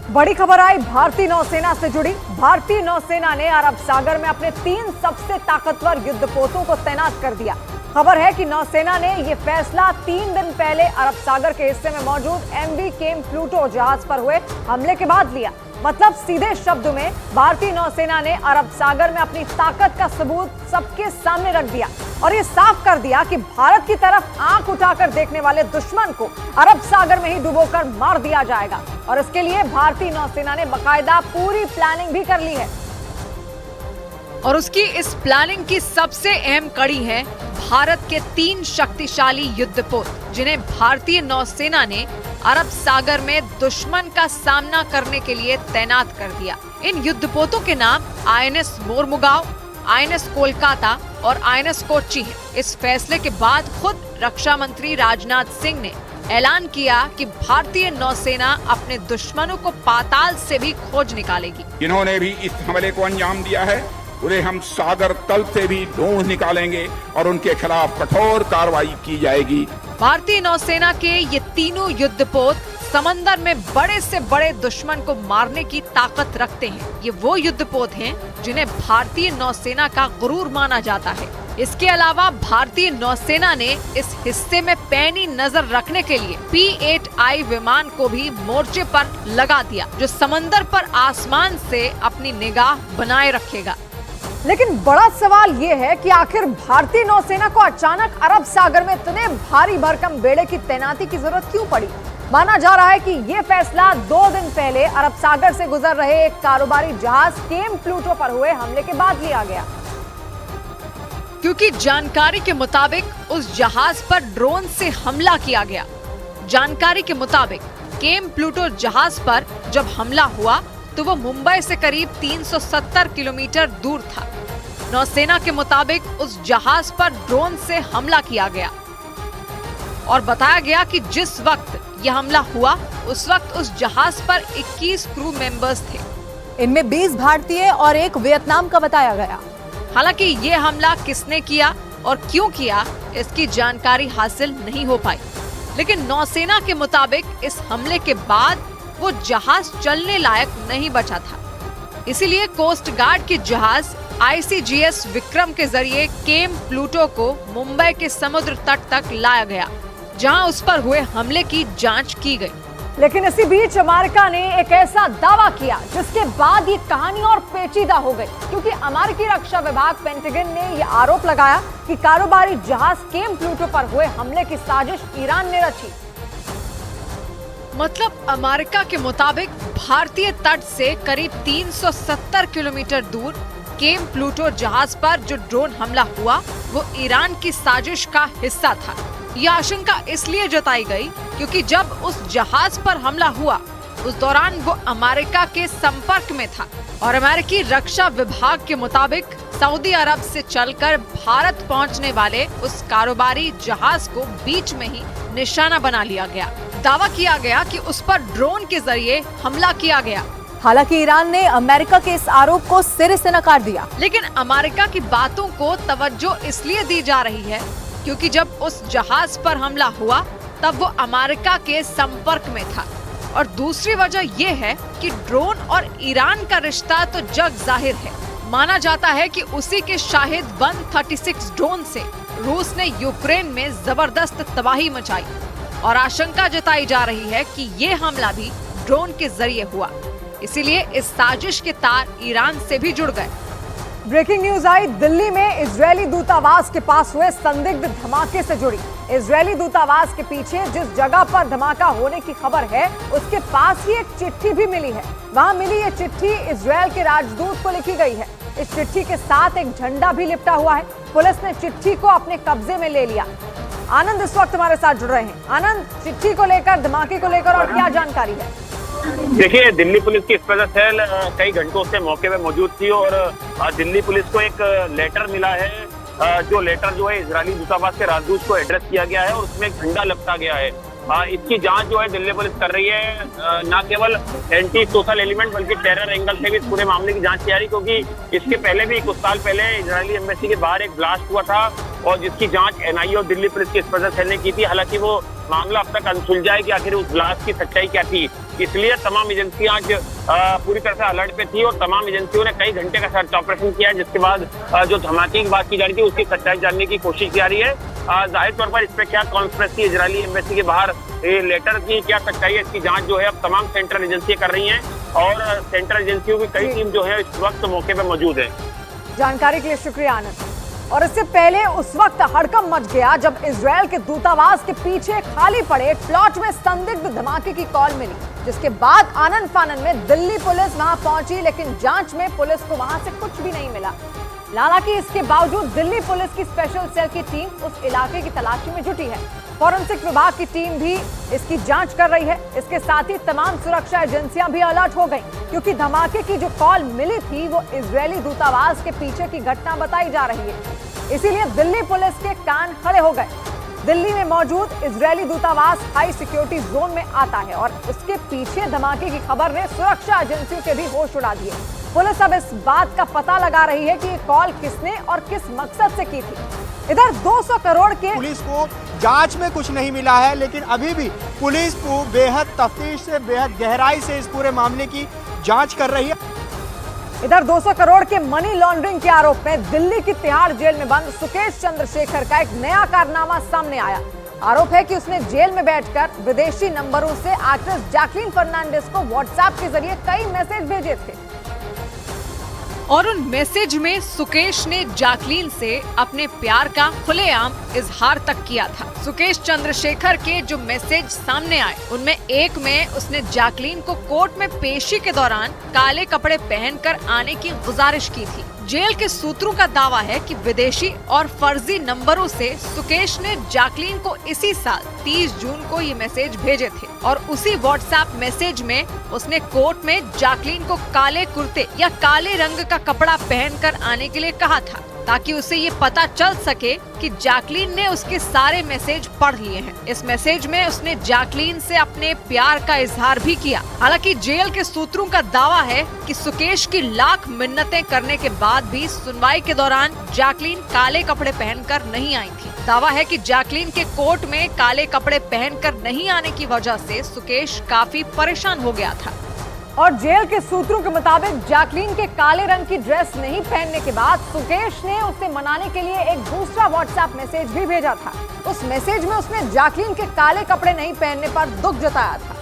बड़ी खबर आई भारतीय नौसेना से जुड़ी। भारतीय नौसेना ने अरब सागर में अपने 3 सबसे ताकतवर युद्धपोतों को तैनात कर दिया। खबर है कि नौसेना ने ये फैसला 3 दिन पहले अरब सागर के हिस्से में मौजूद MV केम प्लूटो जहाज पर हुए हमले के बाद लिया। मतलब सीधे शब्दों में भारतीय नौसेना ने अरब सागर में अपनी ताकत का सबूत सबके सामने रख दिया और ये साफ कर दिया कि भारत की तरफ आंख उठाकर देखने वाले दुश्मन को अरब सागर में ही डुबोकर मार दिया जाएगा। और इसके लिए भारतीय नौसेना ने बाकायदा पूरी प्लानिंग भी कर ली है और उसकी इस प्लानिंग की सबसे अहम कड़ी है भारत के 3 शक्तिशाली युद्धपोत, जिन्हें भारतीय नौसेना ने अरब सागर में दुश्मन का सामना करने के लिए तैनात कर दिया। इन युद्धपोतों के नाम INS मोरमुगाव, INS कोलकाता और INS कोच्चि है। इस फैसले के बाद खुद रक्षा मंत्री राजनाथ सिंह ने ऐलान किया कि भारतीय नौसेना अपने दुश्मनों को पाताल से भी खोज निकालेगी। जिन्होंने भी इस हमले को अंजाम दिया है उन्हें हम सागर तल से भी ढूंढ निकालेंगे और उनके खिलाफ कठोर कार्रवाई की जाएगी। भारतीय नौसेना के ये तीनों युद्धपोत समंदर में बड़े से बड़े दुश्मन को मारने की ताकत रखते हैं। ये वो युद्धपोत हैं जिन्हें भारतीय नौसेना का गुरूर माना जाता है। इसके अलावा भारतीय नौसेना ने इस हिस्से में पैनी नजर रखने के लिए P-8I विमान को भी मोर्चे पर लगा दिया, जो समंदर पर आसमान से अपनी निगाह बनाए रखेगा। लेकिन बड़ा सवाल ये है कि आखिर भारतीय नौसेना को अचानक अरब सागर में इतने भारी भरकम बेड़े की तैनाती की जरूरत क्यों पड़ी। माना जा रहा है कि ये फैसला 2 दिन पहले अरब सागर से गुजर रहे एक कारोबारी जहाज केम प्लूटो पर हुए हमले के बाद लिया गया, क्योंकि जानकारी के मुताबिक उस जहाज पर ड्रोन से हमला किया गया। जानकारी के मुताबिक केम प्लूटो जहाज पर जब हमला हुआ तो वो मुंबई से करीब 370 किलोमीटर दूर था। नौसेना के मुताबिक उस जहाज पर ड्रोन से हमला किया गया और बताया गया कि जिस वक्त यह हमला हुआ उस वक्त उस जहाज पर 21 क्रू मेंबर्स थे। इनमें 20 भारतीय और 1 वियतनाम का बताया गया। हालांकि ये हमला किसने किया और क्यों किया इसकी जानकारी हासिल नहीं हो पाई, लेकिन नौसेना के मुताबिक इस हमले के बाद वो जहाज चलने लायक नहीं बचा था। इसीलिए कोस्ट गार्ड के जहाज ICGS विक्रम के जरिए केम प्लूटो को मुंबई के समुद्र तट तक लाया गया, जहां उस पर हुए हमले की जांच की गई। लेकिन इसी बीच अमेरिका ने एक ऐसा दावा किया जिसके बाद ये कहानी और पेचीदा हो गई, क्योंकि अमेरिकी रक्षा विभाग पेंटागन ने यह आरोप लगाया कि कारोबारी जहाज केम प्लूटो पर हुए हमले की साजिश ईरान ने रची। मतलब अमेरिका के मुताबिक भारतीय तट से करीब 370 किलोमीटर दूर केम प्लूटो जहाज पर जो ड्रोन हमला हुआ वो ईरान की साजिश का हिस्सा था। यह आशंका इसलिए जताई गई क्योंकि जब उस जहाज पर हमला हुआ उस दौरान वो अमेरिका के संपर्क में था और अमेरिकी रक्षा विभाग के मुताबिक सऊदी अरब से चलकर भारत पहुंचने वाले उस कारोबारी जहाज को बीच में ही निशाना बना लिया गया। दावा किया गया कि उस पर ड्रोन के जरिए हमला किया गया। हालांकि ईरान ने अमेरिका के इस आरोप को सिरे से नकार दिया। लेकिन अमेरिका की बातों को तवज्जो इसलिए दी जा रही है क्योंकि जब उस जहाज पर हमला हुआ तब वो अमेरिका के संपर्क में था, और दूसरी वजह ये है कि ड्रोन और ईरान का रिश्ता तो जग जाहिर है। माना जाता है कि उसी के शाहिद 136 ड्रोन से रूस ने यूक्रेन में जबरदस्त तबाही मचाई और आशंका जताई जा रही है कि ये हमला भी ड्रोन के जरिए हुआ। इसीलिए इस साजिश के तार ईरान से भी जुड़ गए। ब्रेकिंग न्यूज आई दिल्ली में इजरायली दूतावास के पास हुए संदिग्ध धमाके से जुड़ी। इजरायली दूतावास के पीछे जिस जगह पर धमाका होने की खबर है उसके पास ही एक चिट्ठी भी मिली है। वहां मिली ये चिट्ठी इजरायल के राजदूत को लिखी गई है। इस चिट्ठी के साथ एक झंडा भी लिपटा हुआ है। पुलिस ने चिट्ठी को अपने कब्जे में ले लिया। आनंद इस वक्त हमारे साथ जुड़ रहे हैं। आनंद, चिट्ठी को लेकर, धमाके को लेकर और क्या जानकारी है? देखिए, दिल्ली पुलिस की स्पेशल सेल कई घंटों से मौके पे मौजूद थी और दिल्ली पुलिस को एक लेटर मिला है, जो लेटर जो है इजरायली दूतावास के राजदूत को एड्रेस किया गया है और उसमें एक झंडा लपटा गया है। इसकी जांच जो है दिल्ली पुलिस कर रही है। न केवल एंटी सोशल एलिमेंट बल्कि टेरर एंगल से भी इस पूरे मामले की जांच की जा रही, क्योंकि इसके पहले भी कुछ साल पहले इजरायली एम्बेसी के बाहर एक ब्लास्ट हुआ था और जिसकी जांच एनआईए और दिल्ली पुलिस की स्पेशल सेल ने की थी। हालांकि वो मामला अब तक अनसुलझा है कि आखिर उस ब्लास्ट की सच्चाई क्या थी। इसलिए तमाम एजेंसियां आज पूरी तरह से अलर्ट पे थी और तमाम एजेंसियों ने कई घंटे का सर्च ऑपरेशन किया है, जिसके बाद जो धमाके की बात की जा रही थी उसकी सच्चाई जानने की कोशिश की जा रही है। जाहिर तौर पर इस पे क्या कॉन्स्पिरेसी इजरायली एम्बेसी के बाहर लेटर की क्या सच्चाई है, इसकी जांच जो है अब तमाम सेंट्रल एजेंसियां कर रही हैं और सेंट्रल एजेंसियों की कई टीम जो है इस वक्त मौके पर मौजूद है। जानकारी के लिए शुक्रिया आनंद। और इससे पहले उस वक्त हड़कंप मच गया जब इजरायल के दूतावास के पीछे खाली पड़े प्लॉट में संदिग्ध धमाके की कॉल मिली, जिसके बाद आनन फानन में दिल्ली पुलिस वहां पहुंची, लेकिन जांच में पुलिस को वहां से कुछ भी नहीं मिला। हालांकि इसके बावजूद दिल्ली पुलिस की स्पेशल सेल की टीम उस इलाके की तलाशी में जुटी है। फॉरेंसिक विभाग की टीम भी इसकी जांच कर रही है। इसके साथ ही तमाम सुरक्षा एजेंसियां भी अलर्ट हो गई, क्योंकि धमाके की जो कॉल मिली थी वो इजरायली दूतावास के पीछे की घटना बताई जा रही है। इसीलिए दिल्ली पुलिस के कान खड़े हो गए। दिल्ली में मौजूद इजरायली दूतावास हाई सिक्योरिटी जोन में आता है और उसके पीछे धमाके की खबर ने सुरक्षा एजेंसियों के भी होश उड़ा दिए। पुलिस अब इस बात का पता लगा रही है कि ये कॉल किसने और किस मकसद से की थी। इधर 200 करोड़ के पुलिस को जांच में कुछ नहीं मिला है, लेकिन अभी भी पुलिस को बेहद तफ्तीश से, बेहद गहराई से इस पूरे मामले की जांच कर रही है। इधर 200 करोड़ के मनी लॉन्ड्रिंग के आरोप में दिल्ली की तिहाड़ जेल में बंद सुकेश चंद्रशेखर का एक नया कारनामा सामने आया। आरोप है कि उसने जेल में बैठकर विदेशी नंबरों से एक्ट्रेस जैकलीन फर्नांडिस को व्हाट्सएप के जरिए कई मैसेज भेजे थे और उन मैसेज में सुकेश ने जैकलीन से अपने प्यार का खुलेआम इजहार तक किया था। सुकेश चंद्रशेखर के जो मैसेज सामने आए उनमें एक में उसने जैकलीन को कोर्ट में पेशी के दौरान काले कपड़े पहनकर आने की गुजारिश की थी। जेल के सूत्रों का दावा है कि विदेशी और फर्जी नंबरों से सुकेश ने जैकलीन को इसी साल 30 जून को ये मैसेज भेजे थे और उसी व्हाट्सएप मैसेज में उसने कोर्ट में जैकलीन को काले कुर्ते या काले रंग का कपड़ा पहनकर आने के लिए कहा था, ताकि उसे ये पता चल सके कि जैकलीन ने उसके सारे मैसेज पढ़ लिए हैं। इस मैसेज में उसने जैकलीन से अपने प्यार का इजहार भी किया। हालांकि जेल के सूत्रों का दावा है कि सुकेश की लाख मिन्नतें करने के बाद भी सुनवाई के दौरान जैकलीन काले कपड़े पहनकर नहीं आई थी। दावा है कि जैकलीन के कोर्ट में काले कपड़े पहनकर नहीं आने की वजह से सुकेश काफी परेशान हो गया था। और जेल के सूत्रों के मुताबिक जैकलीन के काले रंग की ड्रेस नहीं पहनने के बाद सुकेश ने उसे मनाने के लिए एक दूसरा व्हाट्सएप मैसेज भी भेजा था। उस मैसेज में उसने जैकलीन के काले कपड़े नहीं पहनने पर दुख जताया था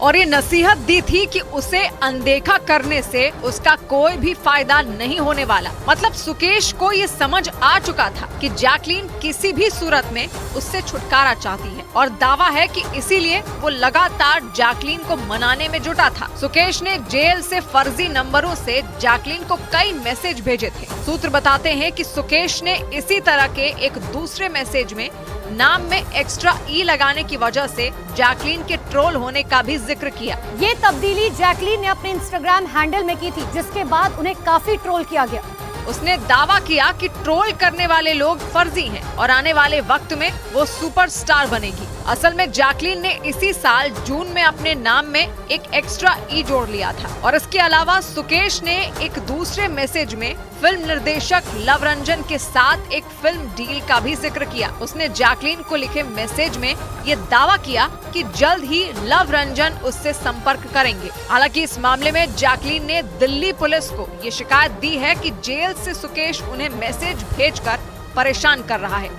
और ये नसीहत दी थी कि उसे अनदेखा करने से उसका कोई भी फायदा नहीं होने वाला। मतलब सुकेश को ये समझ आ चुका था कि जैकलीन किसी भी सूरत में उससे छुटकारा चाहती है और दावा है कि इसीलिए वो लगातार जैकलीन को मनाने में जुटा था। सुकेश ने जेल से फर्जी नंबरों से जैकलीन को कई मैसेज भेजे थे। सूत्र बताते हैं कि सुकेश ने इसी तरह के एक दूसरे मैसेज में नाम में एक्स्ट्रा ई लगाने की वजह से जैकलीन के ट्रोल होने का भी जिक्र किया। ये तब्दीली जैकलीन ने अपने इंस्टाग्राम हैंडल में की थी, जिसके बाद उन्हें काफी ट्रोल किया गया। उसने दावा किया कि ट्रोल करने वाले लोग फर्जी हैं और आने वाले वक्त में वो सुपरस्टार बनेगी। असल में जैकलीन ने इसी साल जून में अपने नाम में एक एक्स्ट्रा ई जोड़ लिया था और इसके अलावा सुकेश ने एक दूसरे मैसेज में फिल्म निर्देशक लव रंजन के साथ एक फिल्म डील का भी जिक्र किया। उसने जैकलीन को लिखे मैसेज में ये दावा किया कि जल्द ही लव रंजन उससे संपर्क करेंगे। हालांकि इस मामले में जैकलीन ने दिल्ली पुलिस को ये शिकायत दी है कि जेल से सुकेश उन्हें मैसेज भेजकर परेशान कर रहा है।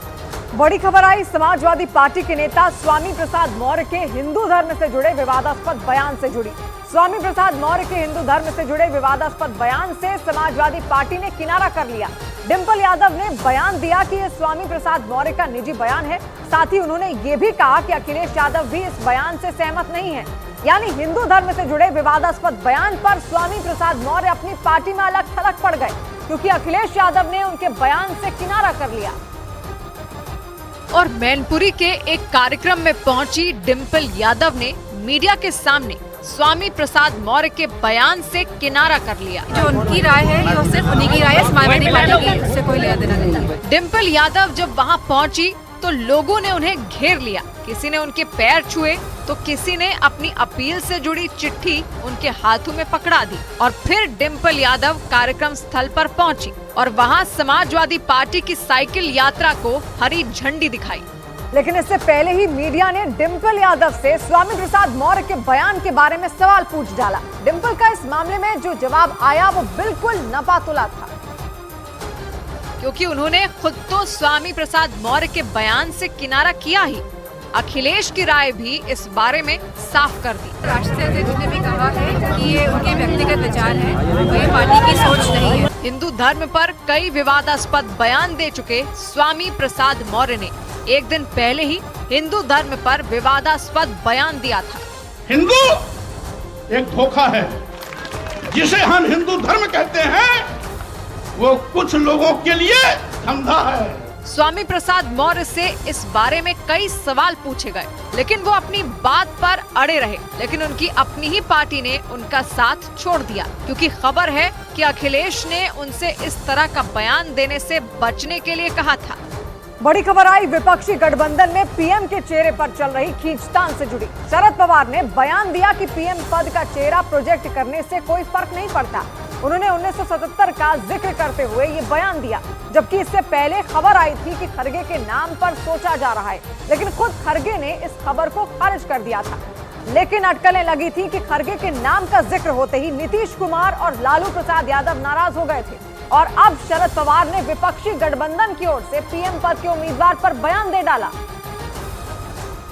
बड़ी खबर आई समाजवादी पार्टी के नेता स्वामी प्रसाद मौर्य के हिंदू धर्म से जुड़े विवादास्पद बयान से जुड़ी। स्वामी प्रसाद मौर्य के हिंदू धर्म से जुड़े विवादास्पद बयान से समाजवादी पार्टी ने किनारा कर लिया। डिंपल यादव ने बयान दिया कि यह स्वामी प्रसाद मौर्य का निजी बयान है। साथ ही उन्होंने ये भी कहा कि अखिलेश यादव भी इस बयान से सहमत नहीं है। यानी हिंदू धर्म से जुड़े विवादास्पद बयान पर स्वामी प्रसाद मौर्य अपनी पार्टी में अलग थलग पड़ गए, क्योंकि अखिलेश यादव ने उनके बयान से किनारा कर लिया। और मैनपुरी के एक कार्यक्रम में पहुंची डिंपल यादव ने मीडिया के सामने स्वामी प्रसाद मौर्य के बयान से किनारा कर लिया। जो उनकी राय है ये सिर्फ उन्हीं की राय है, समाजवादी पार्टी की इससे कोई लेना देना नहीं है। डिंपल यादव जब वहां पहुंची तो लोगों ने उन्हें घेर लिया। किसी ने उनके पैर छुए तो किसी ने अपनी अपील से जुड़ी चिट्ठी उनके हाथों में पकड़ा दी और फिर डिंपल यादव कार्यक्रम स्थल पर पहुंची और वहां समाजवादी पार्टी की साइकिल यात्रा को हरी झंडी दिखाई। लेकिन इससे पहले ही मीडिया ने डिंपल यादव से स्वामी प्रसाद मौर्य के बयान के बारे में सवाल पूछ डाला। डिंपल का इस मामले में जो जवाब आया वो बिल्कुल नपातुला था, क्योंकि उन्होंने खुद तो स्वामी प्रसाद मौर्य के बयान से किनारा किया ही, अखिलेश की राय भी इस बारे में साफ कर दी। राष्ट्रीय अध्यक्ष ने भी कहा है कि ये उनके व्यक्तिगत विचार है, ये पार्टी की सोच नहीं है। हिंदू धर्म पर कई विवादास्पद बयान दे चुके स्वामी प्रसाद मौर्य ने एक दिन पहले ही हिंदू धर्म पर विवादास्पद बयान दिया था। हिंदू एक धोखा है, जिसे हम हिंदू धर्म कहते हैं वो कुछ लोगों के लिए धंधा है। स्वामी प्रसाद मौर्य से इस बारे में कई सवाल पूछे गए, लेकिन वो अपनी बात पर अड़े रहे। लेकिन उनकी अपनी ही पार्टी ने उनका साथ छोड़ दिया, क्योंकि खबर है कि अखिलेश ने उनसे इस तरह का बयान देने से बचने के लिए कहा था। बड़ी खबर आई विपक्षी गठबंधन में पीएम के चेहरे पर चल रही खींचतान से जुड़ी। शरद पवार ने बयान दिया कि पीएम पद का चेहरा प्रोजेक्ट करने से कोई फर्क नहीं पड़ता। उन्होंने 1977 का जिक्र करते हुए ये बयान दिया, जबकि इससे पहले खबर आई थी कि खरगे के नाम पर सोचा जा रहा है, लेकिन खुद खरगे ने इस खबर को खारिज कर दिया था। लेकिन अटकलें लगी थी कि खरगे के नाम का जिक्र होते ही नीतीश कुमार और लालू प्रसाद यादव नाराज हो गए थे और अब शरद पवार ने विपक्षी गठबंधन की ओर से पीएम पद के उम्मीदवार पर बयान दे डाला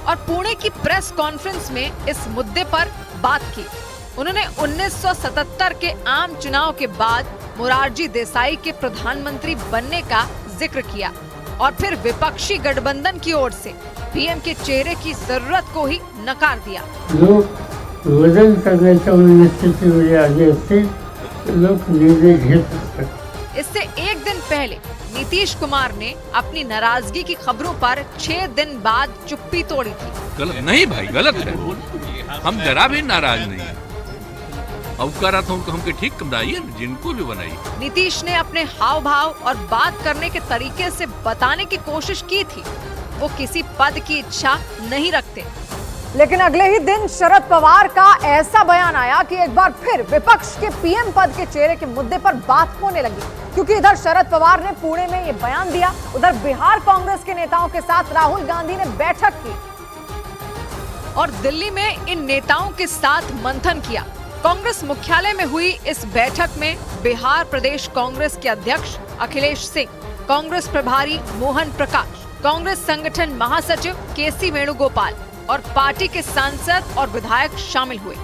और पुणे की प्रेस कॉन्फ्रेंस में इस मुद्दे पर बात की। उन्होंने 1977 के आम चुनाव के बाद मोरारजी देसाई के प्रधानमंत्री बनने का जिक्र किया और फिर विपक्षी गठबंधन की ओर से पीएम के चेहरे की जरूरत को ही नकार दिया। लोग वजन करने स्थिति में आगे से लोग निर्णय घेर सकते। इससे एक दिन पहले नीतीश कुमार ने अपनी नाराजगी की खबरों पर 6 दिन बाद चुप्पी तोड़ी थी। गलत नहीं भाई, गलत है। हम जरा भी नाराज नहीं है। अवकारात हमके ठीक बनाइए, जिनको भी बनाइए। नीतीश ने अपने हाव भाव और बात करने के तरीके से बताने की कोशिश की थी वो किसी पद की इच्छा नहीं रखते। लेकिन अगले ही दिन शरद पवार का ऐसा बयान आया कि एक बार फिर विपक्ष के पीएम पद के चेहरे के मुद्दे पर बात होने लगी, क्योंकि इधर शरद पवार ने पुणे में ये बयान दिया, उधर बिहार कांग्रेस के नेताओं के साथ राहुल गांधी ने बैठक की और दिल्ली में इन नेताओं के साथ मंथन किया। कांग्रेस मुख्यालय में हुई इस बैठक में बिहार प्रदेश कांग्रेस के अध्यक्ष अखिलेश सिंह, कांग्रेस प्रभारी मोहन प्रकाश, कांग्रेस संगठन महासचिव केसी वेणुगोपाल और पार्टी के सांसद और विधायक शामिल हुए।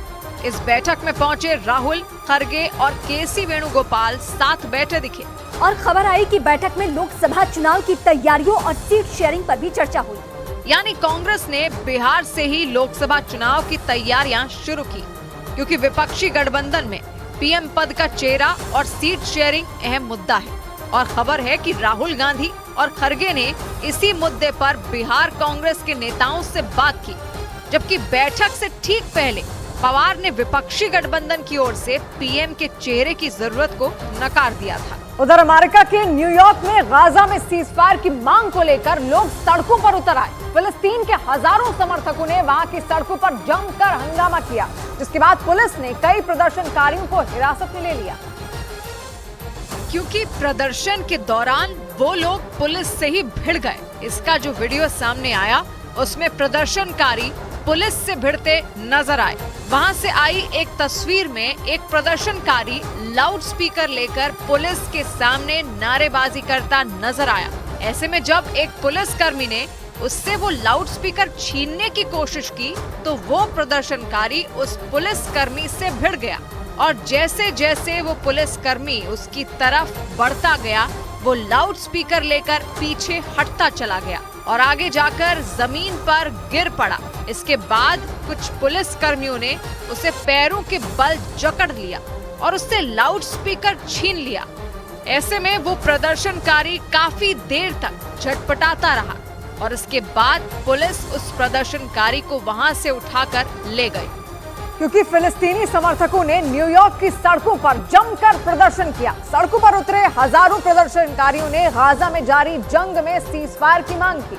इस बैठक में पहुंचे राहुल, खरगे और केसी वेणुगोपाल साथ बैठे दिखे। और खबर आई कि बैठक में लोकसभा चुनाव की तैयारियों और सीट शेयरिंग पर भी चर्चा हुई। यानी कांग्रेस ने बिहार से ही लोकसभा चुनाव की तैयारियां शुरू की, क्योंकि विपक्षी गठबंधन में पीएम पद का चेहरा और सीट शेयरिंग अहम मुद्दा है। और खबर है कि राहुल गांधी और खरगे ने इसी मुद्दे पर बिहार कांग्रेस के नेताओं से बात की, जबकि बैठक से ठीक पहले पवार ने विपक्षी गठबंधन की ओर से पीएम के चेहरे की जरूरत को नकार दिया था। उधर अमेरिका के न्यूयॉर्क में गाजा में सीजफायर की मांग को लेकर लोग सड़कों पर उतर आए। फिलिस्तीन के हजारों समर्थकों ने वहां की सड़कों पर जमकर हंगामा किया, जिसके बाद पुलिस ने कई प्रदर्शनकारियों को हिरासत में ले लिया। क्योंकि प्रदर्शन के दौरान वो लोग पुलिस से ही भिड़ गए। इसका जो वीडियो सामने आया उसमें प्रदर्शनकारी पुलिस से भिड़ते नजर आए। वहां से आई एक तस्वीर में एक प्रदर्शनकारी लाउडस्पीकर लेकर पुलिस के सामने नारेबाजी करता नजर आया। ऐसे में जब एक पुलिसकर्मी ने उससे वो लाउडस्पीकर छीनने की कोशिश की तो वो प्रदर्शनकारी उस पुलिसकर्मी से भिड़ गया और जैसे जैसे वो पुलिसकर्मी उसकी तरफ बढ़ता गया वो लाउडस्पीकर लेकर पीछे हटता चला गया और आगे जाकर जमीन पर गिर पड़ा। इसके बाद कुछ पुलिसकर्मियों ने उसे पैरों के बल जकड़ लिया और उससे लाउडस्पीकर छीन लिया। ऐसे में वो प्रदर्शनकारी काफी देर तक झटपटाता रहा और इसके बाद पुलिस उस प्रदर्शनकारी को वहां से उठाकर ले गई। क्योंकि फिलिस्तीनी समर्थकों ने न्यूयॉर्क की सड़कों पर जमकर प्रदर्शन किया। सड़कों पर उतरे हजारों प्रदर्शनकारियों ने गाजा में जारी जंग में सीजफायर की मांग की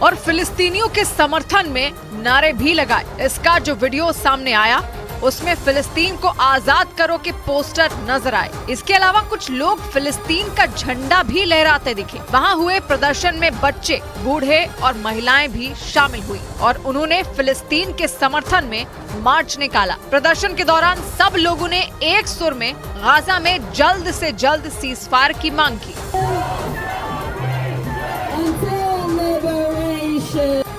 और फिलिस्तीनियों के समर्थन में नारे भी लगाए। इसका जो वीडियो सामने आया उसमें फिलिस्तीन को आजाद करो के पोस्टर नजर आए। इसके अलावा कुछ लोग फिलिस्तीन का झंडा भी लहराते दिखे। वहां हुए प्रदर्शन में बच्चे, बूढ़े और महिलाएं भी शामिल हुई और उन्होंने फिलिस्तीन के समर्थन में मार्च निकाला। प्रदर्शन के दौरान सब लोगों ने एक सुर में गाजा में जल्द से जल्द सीजफायर की मांग की।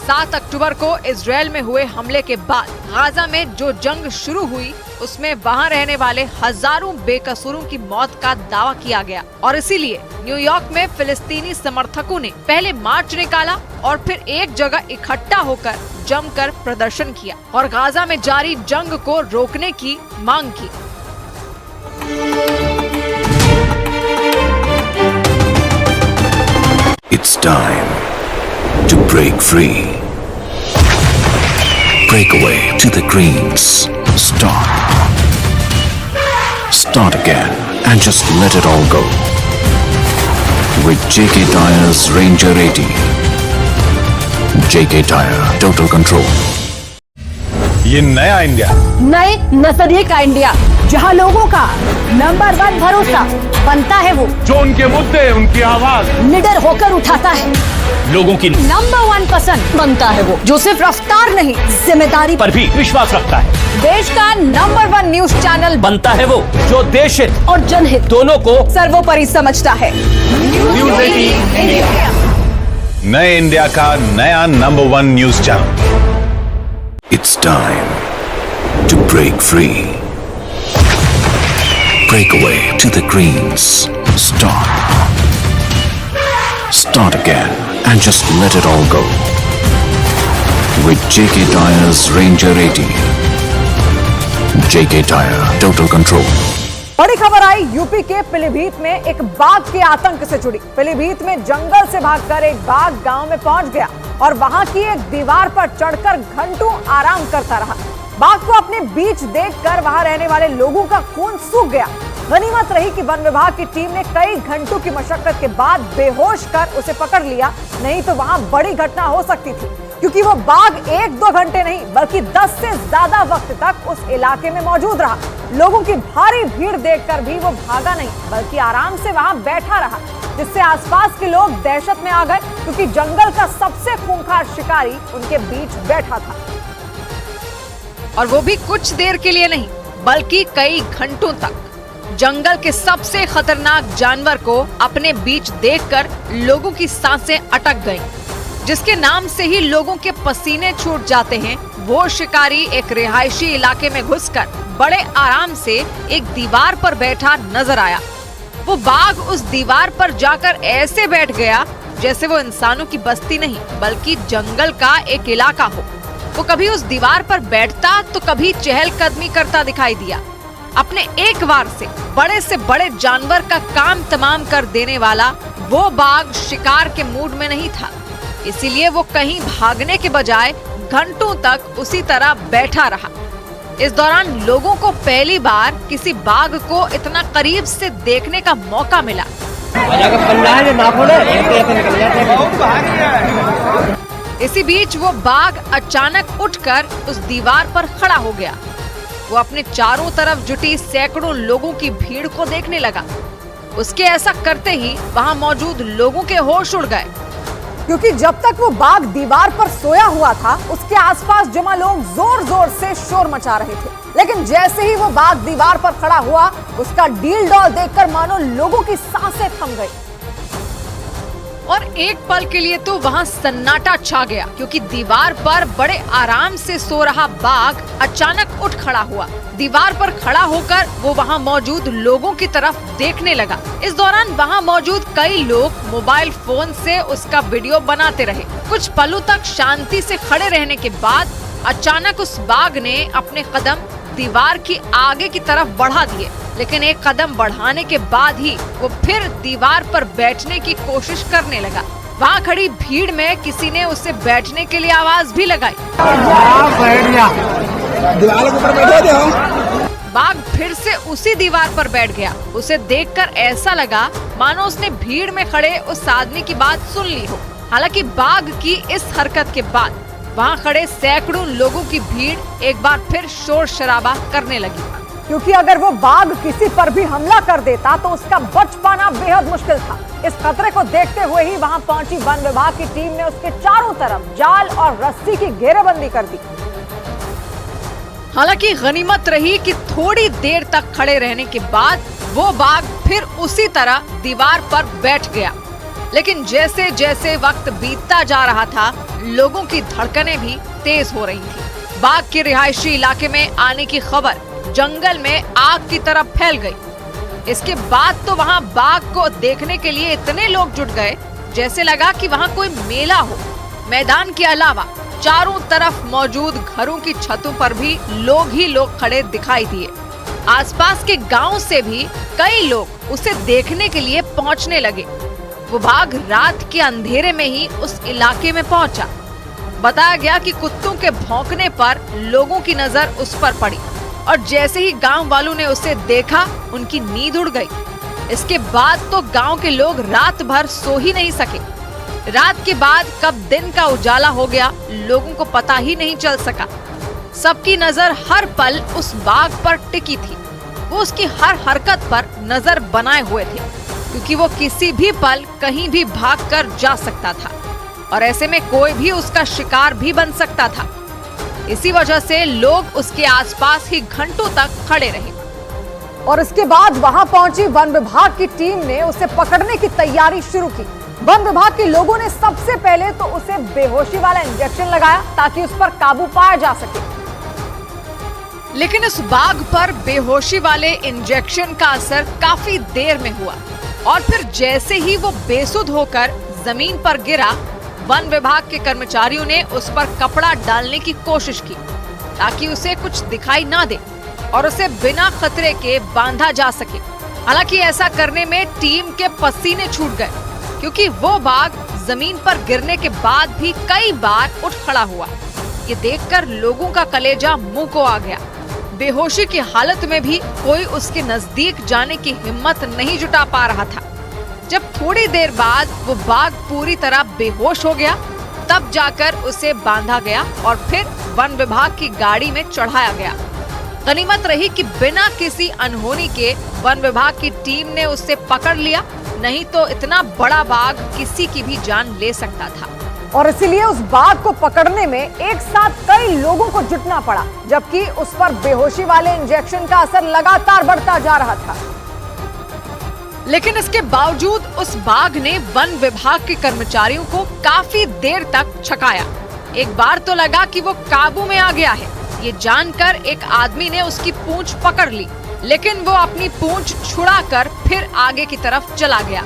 7 अक्टूबर को इजरायल में हुए हमले के बाद गाजा में जो जंग शुरू हुई उसमें वहां रहने वाले हजारों बेकसूरों की मौत का दावा किया गया और इसीलिए न्यूयॉर्क में फिलिस्तीनी समर्थकों ने पहले मार्च निकाला और फिर एक जगह इकट्ठा होकर जमकर प्रदर्शन किया और गाजा में जारी जंग को रोकने की मांग की। It's time to break free. Break away to the greens. Start again and just let it all go. With JK Tyre's Ranger 80. JK Tyre, total control. ये नया इंडिया, नए नजरिए का इंडिया, जहां लोगों का नंबर 1 भरोसा बनता है वो जो उनके मुद्दे, उनकी आवाज निडर होकर उठाता है। लोगों की नंबर 1 पसंद बनता है वो जो सिर्फ रफ्तार नहीं जिम्मेदारी पर भी विश्वास रखता है। देश का नंबर 1 न्यूज चैनल बनता है वो जो देश हित और जनहित दोनों को सर्वोपरि समझता है। न्यूज़ 18 इंडिया, नए इंडिया का नया number 1 news channel. It's time to break free. Break away to the greens. Start again and just let it all go. With JK Tyre's Ranger 80. JK Tyre, total control. बड़ी खबर आई यूपी के पीलीभीत में एक बाघ के आतंक से जुड़ी। पीलीभीत में जंगल से भागकर एक बाघ गांव में पहुंच गया और वहां की एक दीवार पर चढ़कर घंटों आराम करता रहा। बाघ को अपने बीच देखकर वहां रहने वाले लोगों का खून सूख गया। गनीमत रही कि वन विभाग की टीम ने कई घंटों की मशक्कत के बाद बेहोश कर उसे पकड़ लिया, नहीं तो वहां बड़ी घटना हो सकती थी। क्योंकि वो बाघ 1-2 घंटे नहीं बल्कि 10 से ज्यादा वक्त तक उस इलाके में मौजूद रहा। लोगों की भारी भीड़ देखकर भी वो भागा नहीं बल्कि आराम से वहां बैठा रहा, जिससे आसपास के लोग दहशत में आ गए क्योंकि जंगल का सबसे खूंखार शिकारी उनके बीच बैठा था। और वो भी कुछ देर के लिए नहीं बल्कि कई घंटों तक। जंगल के सबसे खतरनाक जानवर को अपने बीच देखकर लोगों की सांसें अटक गईं। जिसके नाम से ही लोगों के पसीने छूट जाते हैं, वो शिकारी एक रिहायशी इलाके में घुसकर बड़े आराम से एक दीवार पर बैठा नजर आया। वो बाघ उस दीवार पर जाकर ऐसे बैठ गया जैसे वो इंसानों की बस्ती नहीं बल्कि जंगल का एक इलाका हो। वो कभी उस दीवार पर बैठता तो कभी चहलकदमी करता दिखाई दिया। अपने एक बार से बड़े जानवर का काम तमाम कर देने वाला वो बाघ शिकार के मूड में नहीं था, इसीलिए वो कहीं भागने के बजाय घंटों तक उसी तरह बैठा रहा। इस दौरान लोगों को पहली बार किसी बाघ को इतना करीब से देखने का मौका मिला। इसी बीच वो बाघ अचानक उठकर उस दीवार पर खड़ा हो गया। वो अपने चारों तरफ जुटी सैकड़ों लोगों की भीड़ को देखने लगा। उसके ऐसा करते ही वहां मौजूद लोगों के होश उड़ गए, क्योंकि जब तक वो बाघ दीवार पर सोया हुआ था उसके आसपास जमा लोग जोर जोर से शोर मचा रहे थे। लेकिन जैसे ही वो बाघ दीवार पर खड़ा हुआ, उसका डील डॉल देखकर मानो लोगों की सांसें थम गई। और एक पल के लिए तो वहां सन्नाटा छा गया, क्योंकि दीवार पर बड़े आराम से सो रहा बाघ अचानक उठ खड़ा हुआ। दीवार पर खड़ा होकर वो वहां मौजूद लोगों की तरफ देखने लगा। इस दौरान वहां मौजूद कई लोग मोबाइल फोन से उसका वीडियो बनाते रहे। कुछ पलों तक शांति से खड़े रहने के बाद अचानक उस बाघ ने अपने कदम दीवार की आगे की तरफ बढ़ा दिए, लेकिन एक कदम बढ़ाने के बाद ही वो फिर दीवार पर बैठने की कोशिश करने लगा। वहाँ खड़ी भीड़ में किसी ने उसे बैठने के लिए आवाज भी लगाई। बाघ फिर से उसी दीवार पर बैठ गया। उसे देखकर ऐसा लगा मानो उसने भीड़ में खड़े उस आदमी की बात सुन ली हो। हालांकि बाघ की इस हरकत के बाद वहाँ खड़े सैकड़ों लोगों की भीड़ एक बार फिर शोर शराबा करने लगी, क्योंकि अगर वो बाघ किसी पर भी हमला कर देता तो उसका बच पाना बेहद मुश्किल था। इस खतरे को देखते हुए ही वहां पहुंची वन विभाग की टीम ने उसके चारों तरफ जाल और रस्सी की घेरेबंदी कर दी। हालांकि गनीमत रही कि थोड़ी देर तक खड़े रहने के बाद वो बाघ फिर उसी तरह दीवार पर बैठ गया। लेकिन जैसे जैसे वक्त बीतता जा रहा था, लोगों की धड़कनें भी तेज हो रही थी। बाघ के रिहायशी इलाके में आने की खबर जंगल में आग की तरह फैल गई। इसके बाद तो वहां बाघ को देखने के लिए इतने लोग जुट गए जैसे लगा कि वहां कोई मेला हो। मैदान के अलावा चारों तरफ मौजूद घरों की छतों पर भी लोग ही लोग खड़े दिखाई दिए। आसपास के गांव से भी कई लोग उसे देखने के लिए पहुंचने लगे। वो बाघ रात के अंधेरे में ही उस इलाके में पहुंचा। बताया गया कि कुत्तों के भौंकने पर लोगों की नजर उस पर पड़ी और जैसे ही गांव वालों ने उसे देखा, उनकी नींद उड़ गई। इसके बाद तो गांव के लोग रात भर सो ही नहीं सके। रात के बाद कब दिन का उजाला हो गया, लोगों को पता ही नहीं चल सका। सबकी नजर हर पल उस बाघ पर टिकी थी। वो उसकी हर हरकत पर नजर बनाए हुए थे, क्योंकि वो किसी भी पल कहीं भी भागकर जा सकता था और ऐसे में कोई भी उसका शिकार भी बन सकता था। इसी वजह से लोग उसके आसपास ही घंटों तक खड़े रहे। और इसके बाद वहां पहुंची वन विभाग की टीम ने उसे पकड़ने की तैयारी शुरू की। वन विभाग के लोगों ने सबसे पहले तो उसे बेहोशी वाला इंजेक्शन लगाया ताकि उस पर काबू पाया जा सके। लेकिन उस बाघ पर बेहोशी वाले इंजेक्शन का असर काफी देर में हुआ और फिर जैसे ही वो बेसुध होकर जमीन पर गिरा, वन विभाग के कर्मचारियों ने उस पर कपड़ा डालने की कोशिश की ताकि उसे कुछ दिखाई ना दे और उसे बिना खतरे के बांधा जा सके। हालांकि ऐसा करने में टीम के पसीने छूट गए, क्योंकि वो बाघ जमीन पर गिरने के बाद भी कई बार उठ खड़ा हुआ। ये देखकर लोगों का कलेजा मुंह को आ गया। बेहोशी की हालत में भी कोई उसके नजदीक जाने की हिम्मत नहीं जुटा पा रहा था। जब थोड़ी देर बाद वो बाघ पूरी तरह बेहोश हो गया, तब जाकर उसे बांधा गया और फिर वन विभाग की गाड़ी में चढ़ाया गया। गनीमत रही कि बिना किसी अनहोनी के वन विभाग की टीम ने उसे पकड़ लिया, नहीं तो इतना बड़ा बाघ किसी की भी जान ले सकता था। और इसीलिए उस बाघ को पकड़ने में एक साथ कई लोगों को जुटना पड़ा, जबकि उस पर बेहोशी वाले इंजेक्शन का असर लगातार बढ़ता जा रहा था। लेकिन इसके बावजूद उस बाघ ने वन विभाग के कर्मचारियों को काफी देर तक छकाया। एक बार तो लगा कि वो काबू में आ गया है। ये जानकर एक आदमी ने उसकी पूंछ पकड़ ली, लेकिन वो अपनी पूंछ छुड़ाकर फिर आगे की तरफ चला गया।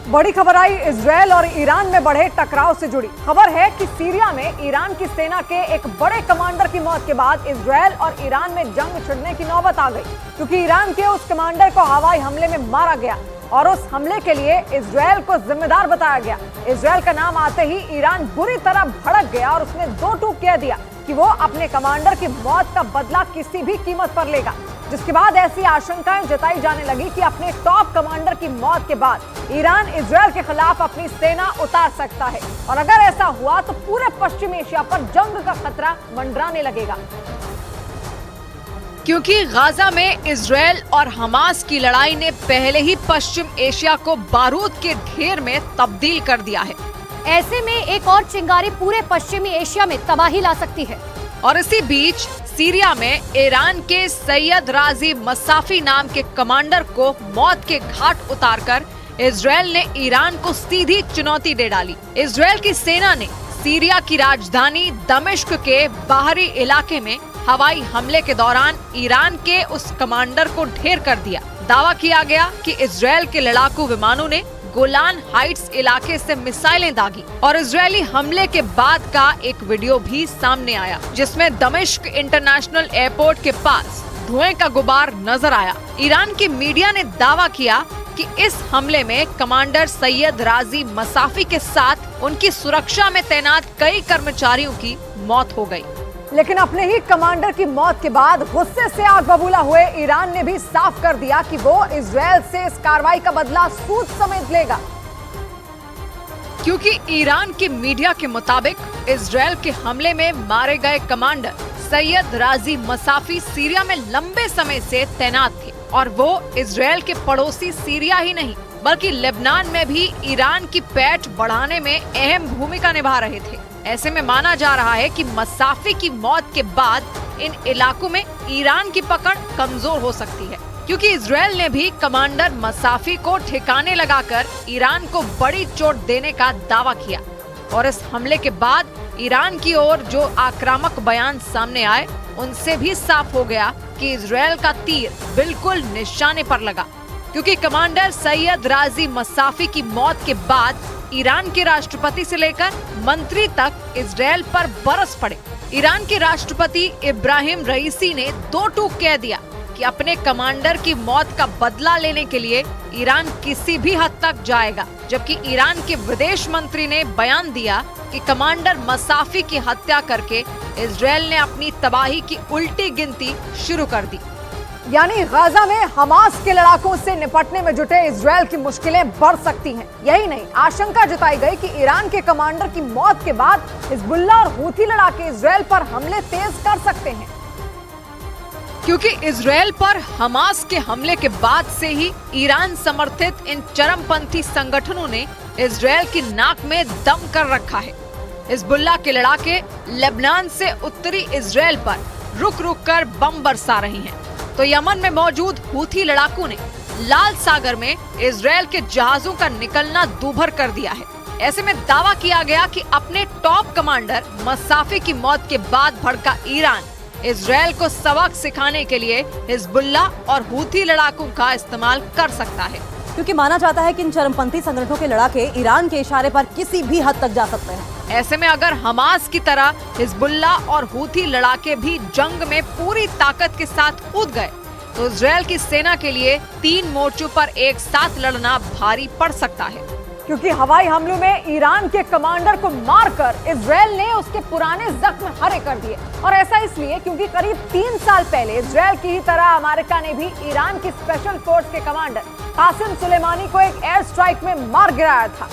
बड़ी खबर आई इजरायल और ईरान में बढ़े टकराव से जुड़ी। खबर है कि सीरिया में ईरान की सेना के एक बड़े कमांडर की मौत के बाद इजरायल और ईरान में जंग छिड़ने की नौबत आ गई, क्योंकि ईरान के उस कमांडर को हवाई हमले में मारा गया और उस हमले के लिए इजरायल को जिम्मेदार बताया गया। इजरायल का नाम आते ही ईरान बुरी तरह भड़क गया और उसने दो टूक कह दिया कि वो अपने कमांडर की मौत का बदला किसी भी कीमत पर लेगा, जिसके बाद ऐसी आशंकाएं जताई जाने लगी कि अपने टॉप कमांडर की मौत के बाद ईरान इजरायल के खिलाफ अपनी सेना उतार सकता है और अगर ऐसा हुआ तो पूरे पश्चिम एशिया पर जंग का खतरा मंडराने लगेगा। क्योंकि गाजा में इजरायल और हमास की लड़ाई ने पहले ही पश्चिम एशिया को बारूद के ढेर में तब्दील कर दिया है। ऐसे में एक और चिंगारी पूरे पश्चिमी एशिया में तबाही ला सकती है। और इसी बीच सीरिया में ईरान के सैयद राजी मसाफी नाम के कमांडर को मौत के घाट उतारकर इजरायल ने ईरान को सीधी चुनौती दे डाली। इजरायल की सेना ने सीरिया की राजधानी दमिश्क के बाहरी इलाके में हवाई हमले के दौरान ईरान के उस कमांडर को ढेर कर दिया। दावा किया गया कि इजरायल के लड़ाकू विमानों ने गोलान हाइट्स इलाके से मिसाइलें दागी और इजरायली हमले के बाद का एक वीडियो भी सामने आया, जिसमें दमिश्क इंटरनेशनल एयरपोर्ट के पास धुएं का गुबार नजर आया। ईरान की मीडिया ने दावा किया कि इस हमले में कमांडर सैयद राजी मसाफी के साथ उनकी सुरक्षा में तैनात कई कर्मचारियों की मौत हो गई। लेकिन अपने ही कमांडर की मौत के बाद गुस्से से आग बबूला हुए ईरान ने भी साफ कर दिया कि वो इजरायल से इस कार्रवाई का बदला सूद समेत लेगा। क्योंकि ईरान की मीडिया के मुताबिक इजरायल के हमले में मारे गए कमांडर सैयद राजी मसाफी सीरिया में लंबे समय से तैनात थे और वो इजरायल के पड़ोसी सीरिया ही नहीं बल्कि लेबनान में भी ईरान की पैठ बढ़ाने में अहम भूमिका निभा रहे थे। ऐसे में माना जा रहा है कि मसाफी की मौत के बाद इन इलाकों में ईरान की पकड़ कमजोर हो सकती है, क्योंकि इजरायल ने भी कमांडर मसाफी को ठिकाने लगाकर ईरान को बड़ी चोट देने का दावा किया। और इस हमले के बाद ईरान की ओर जो आक्रामक बयान सामने आए, उनसे भी साफ हो गया कि इजरायल का तीर बिल्कुल निशाने पर लगा, क्योंकि कमांडर सैयद राजी मसाफी की मौत के बाद ईरान के राष्ट्रपति से लेकर मंत्री तक इजरायल पर बरस पड़े। ईरान के राष्ट्रपति इब्राहिम रईसी ने दो टूक कह दिया कि अपने कमांडर की मौत का बदला लेने के लिए ईरान किसी भी हद तक जाएगा, जबकि ईरान के विदेश मंत्री ने बयान दिया कि कमांडर मसाफी की हत्या करके इजरायल ने अपनी तबाही की उल्टी गिनती शुरू कर दी। यानी गाजा में हमास के लड़ाकों से निपटने में जुटे इजरायल की मुश्किलें बढ़ सकती हैं। यही नहीं, आशंका जताई गई कि ईरान के कमांडर की मौत के बाद हिजबुल्लाह और हूथी लड़ाके इजरायल पर हमले तेज कर सकते हैं, क्योंकि इजरायल पर हमास के हमले के बाद से ही ईरान समर्थित इन चरमपंथी संगठनों ने इजरायल की नाक में दम कर रखा है। हिजबुल्लाह के लड़ाके लेबनान से उत्तरी इजरायल पर रुक रुक कर बम बरसा रही हैं, तो यमन में मौजूद हूथी लड़ाकों ने लाल सागर में इजरायल के जहाजों का निकलना दूभर कर दिया है। ऐसे में दावा किया गया कि अपने टॉप कमांडर मसाफी की मौत के बाद भड़का ईरान इजरायल को सबक सिखाने के लिए हिजबुल्लाह और हूथी लड़ाकों का इस्तेमाल कर सकता है, क्योंकि माना जाता है कि इन चरमपंथी संगठनों के लड़ाके ईरान के इशारे पर किसी भी हद तक जा सकते हैं। ऐसे में अगर हमास की तरह हिजबुल्लाह और हूथी लड़ाके भी जंग में पूरी ताकत के साथ कूद गए तो इजरायल की सेना के लिए 3 मोर्चों पर एक साथ लड़ना भारी पड़ सकता है। क्योंकि हवाई हमलों में ईरान के कमांडर को मारकर इजरायल ने उसके पुराने जख्म हरे कर दिए। और ऐसा इसलिए क्योंकि करीब 3 साल पहले इजरायल की ही तरह अमेरिका ने भी ईरान की स्पेशल फोर्स के कमांडर कासिम सुलेमानी को एक एयर स्ट्राइक में मार गिराया था।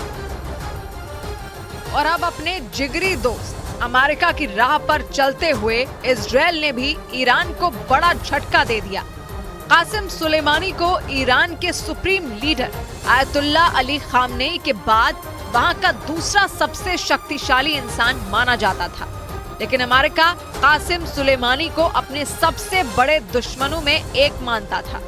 और अब अपने जिगरी दोस्त अमेरिका की राह पर चलते हुए इजरायल ने भी ईरान को बड़ा झटका दे दिया। कासिम सुलेमानी को ईरान के supreme leader Ayatollah Ali Khamenei के बाद वहां का दूसरा सबसे शक्तिशाली इंसान माना जाता था, लेकिन अमेरिका कासिम सुलेमानी को अपने सबसे बड़े दुश्मनों में एक मानता था।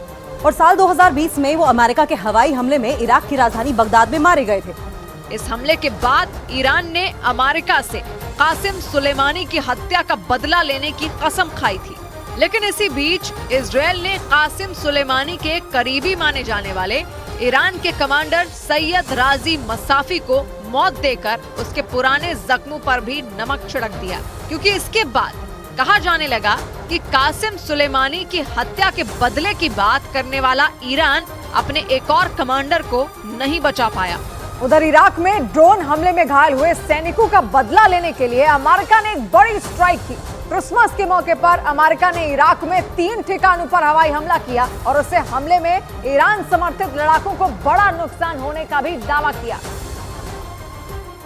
और साल 2020 में वो अमेरिका के हवाई हमले में इराक की राजधानी बगदाद में मारे गए थे। इस हमले के बाद ईरान ने अमेरिका से कासिम सुलेमानी की हत्या का बदला लेने की कसम खाई थी, लेकिन इसी बीच इजरायल ने कासिम सुलेमानी के करीबी माने जाने वाले ईरान के कमांडर सैयद राजी मसाफी को मौत देकर उसके पुराने जख्मों पर भी नमक छिड़क दिया, क्योंकि इसके बाद कहा जाने लगा कि कासिम सुलेमानी की हत्या के बदले की बात करने वाला ईरान अपने एक और कमांडर को नहीं बचा पाया। उधर इराक में ड्रोन हमले में घायल हुए सैनिकों का बदला लेने के लिए अमेरिका ने एक बड़ी स्ट्राइक की। क्रिसमस के मौके पर अमेरिका ने इराक में 3 ठिकानों पर हवाई हमला किया और उससे हमले में ईरान समर्थित लड़ाकों को बड़ा नुकसान होने का भी दावा किया।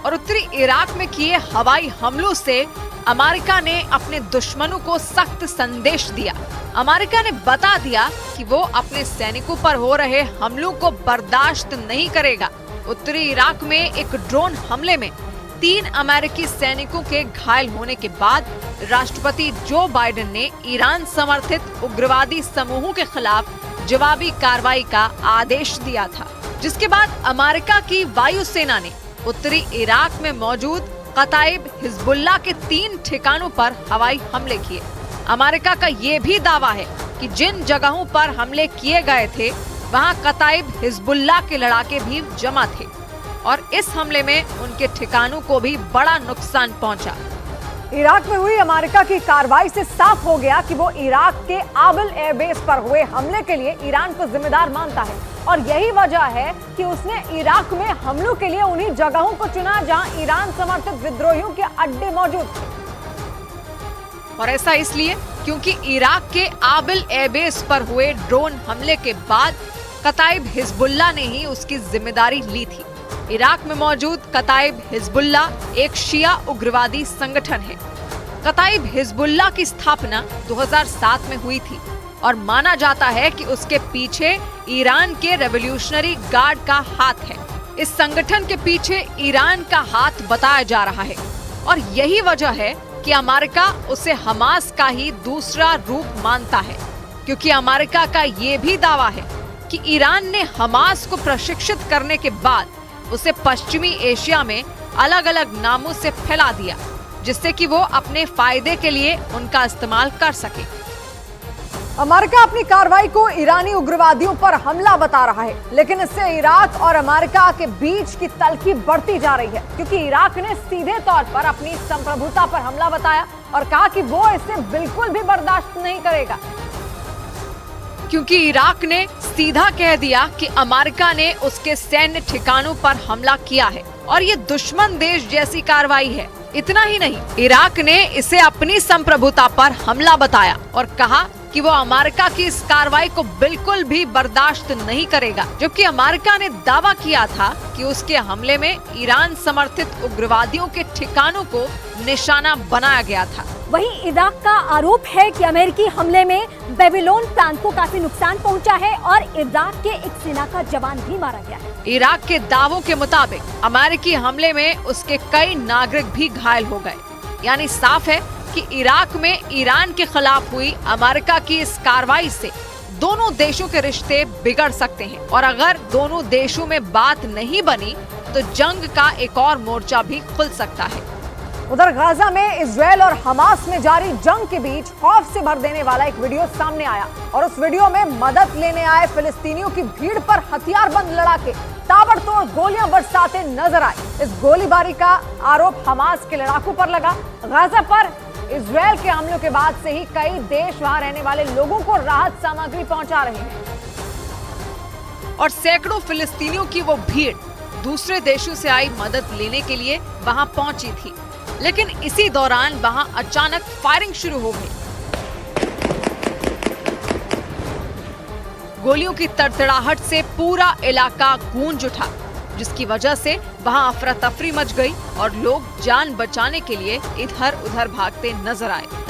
और उत्तरी इराक में किए हवाई हमलों से अमेरिका ने अपने दुश्मनों को सख्त संदेश दिया। अमेरिका ने बता दिया कि वो अपने सैनिकों पर हो रहे हमलों को बर्दाश्त नहीं करेगा। उत्तरी इराक में एक ड्रोन हमले में 3 अमेरिकी सैनिकों के घायल होने के बाद राष्ट्रपति जो बाइडेन ने ईरान समर्थित उग्रवादी समूहों के खिलाफ जवाबी कार्रवाई का आदेश दिया था, जिसके बाद अमेरिका की वायुसेना ने उत्तरी इराक में मौजूद कताइब हिजबुल्लाह के 3 ठिकानों पर हवाई हमले किए। अमेरिका का ये भी दावा है कि जिन जगहों पर हमले किए गए थे वहां कताइब हिजबुल्लाह के लड़ाके भी जमा थे और इस हमले में उनके ठिकानों को भी बड़ा नुकसान पहुंचा। इराक में हुई अमेरिका की कार्रवाई से साफ हो गया कि वो इराक के आबिल एयरबेस पर हुए हमले के लिए ईरान को जिम्मेदार मानता है और यही वजह है कि उसने इराक में हमलों के लिए उन्हीं जगहों को चुना जहां ईरान समर्थित विद्रोहियों के अड्डे मौजूद थे। और ऐसा इसलिए क्योंकि इराक के आबिल एयरबेस पर हुए ड्रोन हमले के बाद कताइब हिजबुल्लाह ने ही उसकी जिम्मेदारी ली थी। इराक में मौजूद कताइब हिजबुल्लाह एक शिया उग्रवादी संगठन है। कताइब हिजबुल्लाह की स्थापना 2007 में हुई थी और माना जाता है कि उसके पीछे ईरान के रेवोल्यूशनरी गार्ड का हाथ है। इस संगठन के पीछे ईरान का हाथ बताया जा रहा है और यही वजह है कि अमेरिका उसे हमास का ही दूसरा रूप मानता है, क्योंकि अमेरिका का ये भी दावा है कि ईरान ने हमास को प्रशिक्षित करने के बाद उसे पश्चिमी एशिया में अलग अलग नामों से फैला दिया, जिससे कि वो अपने फायदे के लिए उनका इस्तेमाल कर सके। अमेरिका अपनी कार्रवाई को ईरानी उग्रवादियों पर हमला बता रहा है, लेकिन इससे इराक और अमेरिका के बीच की तल्खी बढ़ती जा रही है, क्योंकि इराक ने सीधे तौर पर अपनी संप्रभुता पर हमला बताया और कहा कि वो इसे बिल्कुल भी बर्दाश्त नहीं करेगा। क्योंकि इराक ने सीधा कह दिया कि अमेरिका ने उसके सैन्य ठिकानों पर हमला किया है और ये दुश्मन देश जैसी कार्रवाई है। इतना ही नहीं, इराक ने इसे अपनी संप्रभुता पर हमला बताया और कहा कि वो अमेरिका की इस कार्रवाई को बिल्कुल भी बर्दाश्त नहीं करेगा, जबकि अमेरिका ने दावा किया था कि उसके हमले में ईरान समर्थित उग्रवादियों के ठिकानों को निशाना बनाया गया था। वहीं इराक का आरोप है कि अमेरिकी हमले में बेबीलोन प्रांत को काफी नुकसान पहुंचा है और इराक के एक सेना का जवान भी मारा गया है। इराक के दावों के मुताबिक अमेरिकी हमले में उसके कई नागरिक भी घायल हो गए, यानी साफ है कि इराक में ईरान के खिलाफ हुई अमेरिका की इस कार्रवाई से दोनों देशों के रिश्ते बिगड़ सकते हैं और अगर दोनों देशों में बात नहीं बनी तो जंग का एक और मोर्चा भी खुल सकता है। उधर गाजा में इजरायल और हमास में जारी जंग के बीच खौफ से भर देने वाला एक वीडियो सामने आया और उस वीडियो में मदद लेने आए फिलिस्तीनियों की भीड़ पर हथियारबंद लड़ाके ताबड़तोड़ गोलियां बरसाते नजर आए। इस गोलीबारी का आरोप हमास के लड़ाकों पर लगा। गाजा पर इजरायल के हमलों के बाद से ही कई देश वहां रहने वाले लोगों को राहत सामग्री पहुंचा रहे हैं और सैकड़ों फिलिस्तीनियों की वो भीड़ दूसरे देशों से आई मदद लेने के लिए वहां पहुंची थी। लेकिन इसी दौरान वहां अचानक फायरिंग शुरू हो गई। गोलियों की तड़तड़ाहट से पूरा इलाका गूंज उठा, जिसकी वजह से वहां अफरा तफरी मच गई और लोग जान बचाने के लिए इधर उधर भागते नजर आए।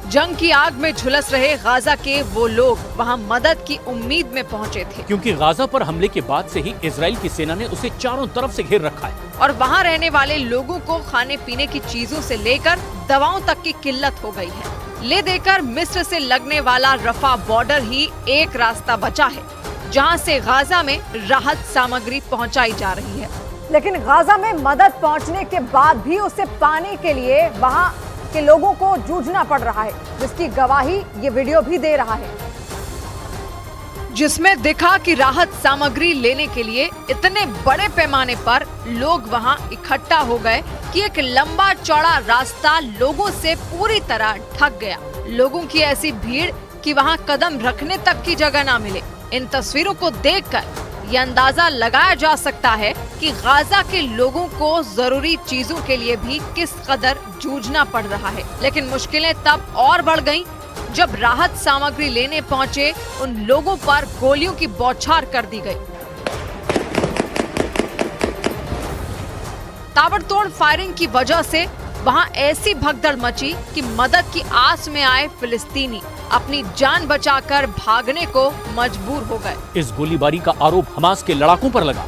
जंग की आग में झुलस रहे गाजा के वो लोग वहां मदद की उम्मीद में पहुंचे थे, क्योंकि गाजा पर हमले के बाद से ही इजराइल की सेना ने उसे चारों तरफ से घेर रखा है और वहां रहने वाले लोगों को खाने पीने की चीजों से लेकर दवाओं तक की किल्लत हो गई है। ले देकर मिस्र से लगने वाला रफा बॉर्डर ही एक रास्ता बचा है, जहां से गाजा में राहत सामग्री पहुंचाई जा रही है। लेकिन गाजा में मदद पहुंचने के बाद भी उसे पाने के लिए वहां के लोगों को जूझना पड़ रहा है, जिसकी गवाही ये वीडियो भी दे रहा है, जिसमें दिखा कि राहत सामग्री लेने के लिए इतने बड़े पैमाने पर लोग वहां इकट्ठा हो गए कि एक लंबा चौड़ा रास्ता लोगों से पूरी तरह ढक गया। लोगों की ऐसी भीड़ कि वहां कदम रखने तक की जगह ना मिले। इन तस्वीरों को देखकर ये अंदाजा लगाया जा सकता है कि गाजा के लोगों को जरूरी चीजों के लिए भी किस कदर जूझना पड़ रहा है। लेकिन मुश्किलें तब और बढ़ गईं जब राहत सामग्री लेने पहुंचे उन लोगों पर गोलियों की बौछार कर दी गई। ताबड़तोड़ फायरिंग की वजह से वहां ऐसी भगदड़ मची कि मदद की आस में आए फिलिस्तीनी अपनी जान बचाकर भागने को मजबूर हो गए। इस गोलीबारी का आरोप हमास के लड़ाकों पर लगा।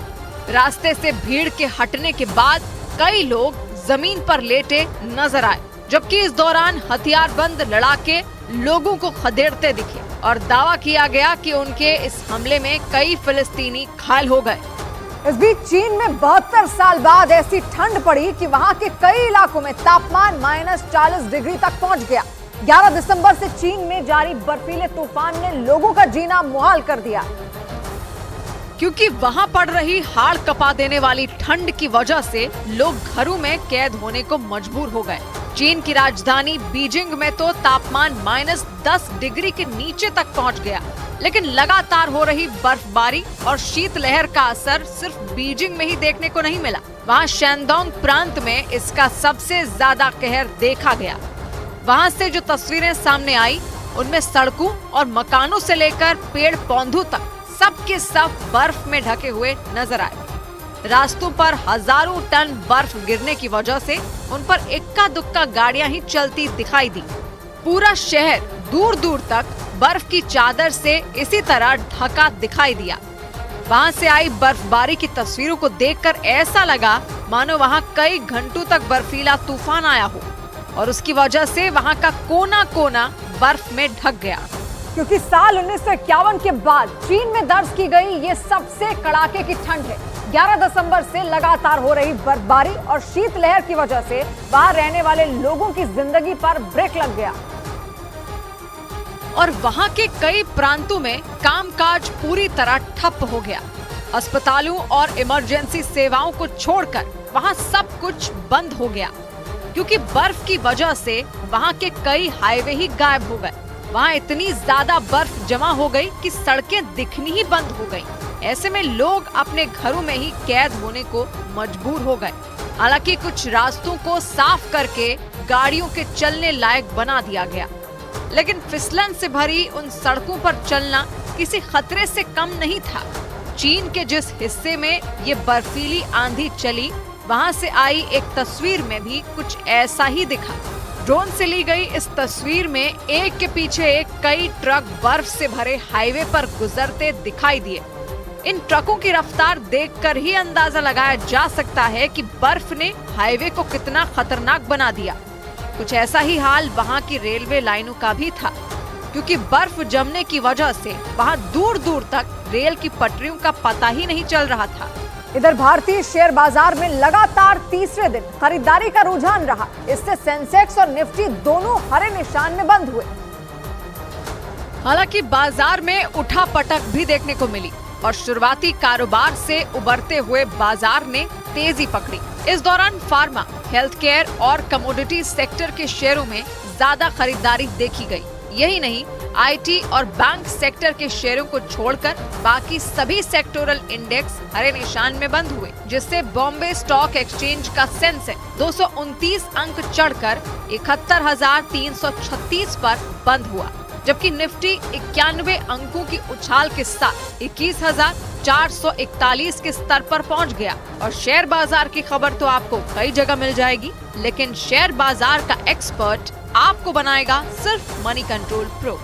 रास्ते से भीड़ के हटने के बाद कई लोग जमीन पर लेटे नजर आए, जबकि इस दौरान हथियारबंद लड़ाके लोगों को खदेड़ते दिखे और दावा किया गया कि उनके इस हमले में कई फिलिस्तीनी घायल हो गए। इस बीच चीन में 72 साल बाद ऐसी ठंड पड़ी कि वहां के कई इलाकों में तापमान -40 डिग्री तक पहुंच गया। 11 दिसंबर से चीन में जारी बर्फीले तूफान ने लोगों का जीना मुहाल कर दिया, क्योंकि वहां पड़ रही हाड़ कपा देने वाली ठंड की वजह से लोग घरों में कैद होने को मजबूर हो गए। चीन की राजधानी बीजिंग में तो तापमान -10 डिग्री के नीचे तक पहुंच गया। लेकिन लगातार हो रही बर्फबारी और शीतलहर का असर सिर्फ बीजिंग में ही देखने को नहीं मिला। वहां शैनडोंग प्रांत में इसका सबसे ज्यादा कहर देखा गया। वहां से जो तस्वीरें सामने आई उनमें सड़कों और मकानों से लेकर पेड़ पौधों तक सब के सब बर्फ में ढके हुए नजर आए। रास्तों पर हजारों टन बर्फ गिरने की वजह से उन पर इक्का दुक्का गाड़ियां ही चलती दिखाई दी। पूरा शहर दूर दूर तक बर्फ की चादर से इसी तरह ढका दिखाई दिया। वहां से आई बर्फबारी की तस्वीरों को देखकर ऐसा लगा मानो वहां कई घंटों तक बर्फीला तूफान आया हो और उसकी वजह से वहां का कोना कोना बर्फ में ढक गया। क्योंकि साल 1951 के बाद चीन में दर्ज की गई ये सबसे कड़ाके की ठंड है। 11 दिसंबर से लगातार हो रही बर्फबारी और शीतलहर की वजह से वहां रहने वाले लोगों की जिंदगी पर ब्रेक लग गया और वहां के कई प्रांतों में कामकाज पूरी तरह ठप हो गया। अस्पतालों और इमरजेंसी सेवाओं को छोड़कर वहां सब कुछ बंद हो गया, क्योंकि बर्फ की वजह से वहां के कई हाईवे ही गायब हो गए। वहां इतनी ज्यादा बर्फ जमा हो गई कि सड़कें दिखनी ही बंद हो गईं। ऐसे में लोग अपने घरों में ही कैद होने को मजबूर हो गए। हालांकि कुछ रास्तों को साफ करके गाड़ियों के चलने लायक बना दिया गया, लेकिन फिसलन से भरी उन सड़कों पर चलना किसी खतरे से कम नहीं था। चीन के जिस हिस्से में ये बर्फीली आंधी चली, वहां से आई एक तस्वीर में भी कुछ ऐसा ही दिखा। ड्रोन से ली गई इस तस्वीर में एक के पीछे एक कई ट्रक बर्फ से भरे हाईवे पर गुजरते दिखाई दिए। इन ट्रकों की रफ्तार देखकर ही अंदाजा लगाया जा सकता है कि बर्फ ने हाईवे को कितना खतरनाक बना दिया। कुछ ऐसा ही हाल वहां की रेलवे लाइनों का भी था, क्योंकि बर्फ जमने की वजह से वहां दूर दूर तक रेल की पटरियों का पता ही नहीं चल रहा था। इधर भारतीय शेयर बाजार में लगातार तीसरे दिन खरीदारी का रुझान रहा। इससे सेंसेक्स और निफ्टी दोनों हरे निशान में बंद हुए। हालांकि बाजार में उठापटक भी देखने को मिली और शुरुआती कारोबार से उबरते हुए बाजार ने तेजी पकड़ी। इस दौरान फार्मा, हेल्थ केयर और कमोडिटी सेक्टर के शेयरों में ज्यादा खरीदारी देखी गई। यही नहीं, आईटी और बैंक सेक्टर के शेयरों को छोड़कर बाकी सभी सेक्टोरल इंडेक्स हरे निशान में बंद हुए, जिससे बॉम्बे स्टॉक एक्सचेंज का सेंसेक्स 229 अंक चढ़कर 71,336 पर बंद हुआ, जबकि निफ्टी 91 अंकों की उछाल के साथ 21,441 के स्तर पर पहुंच गया। और शेयर बाजार की खबर तो आपको कई जगह मिल जाएगी, लेकिन शेयर बाजार का एक्सपर्ट आपको बनाएगा सिर्फ मनी कंट्रोल प्रो।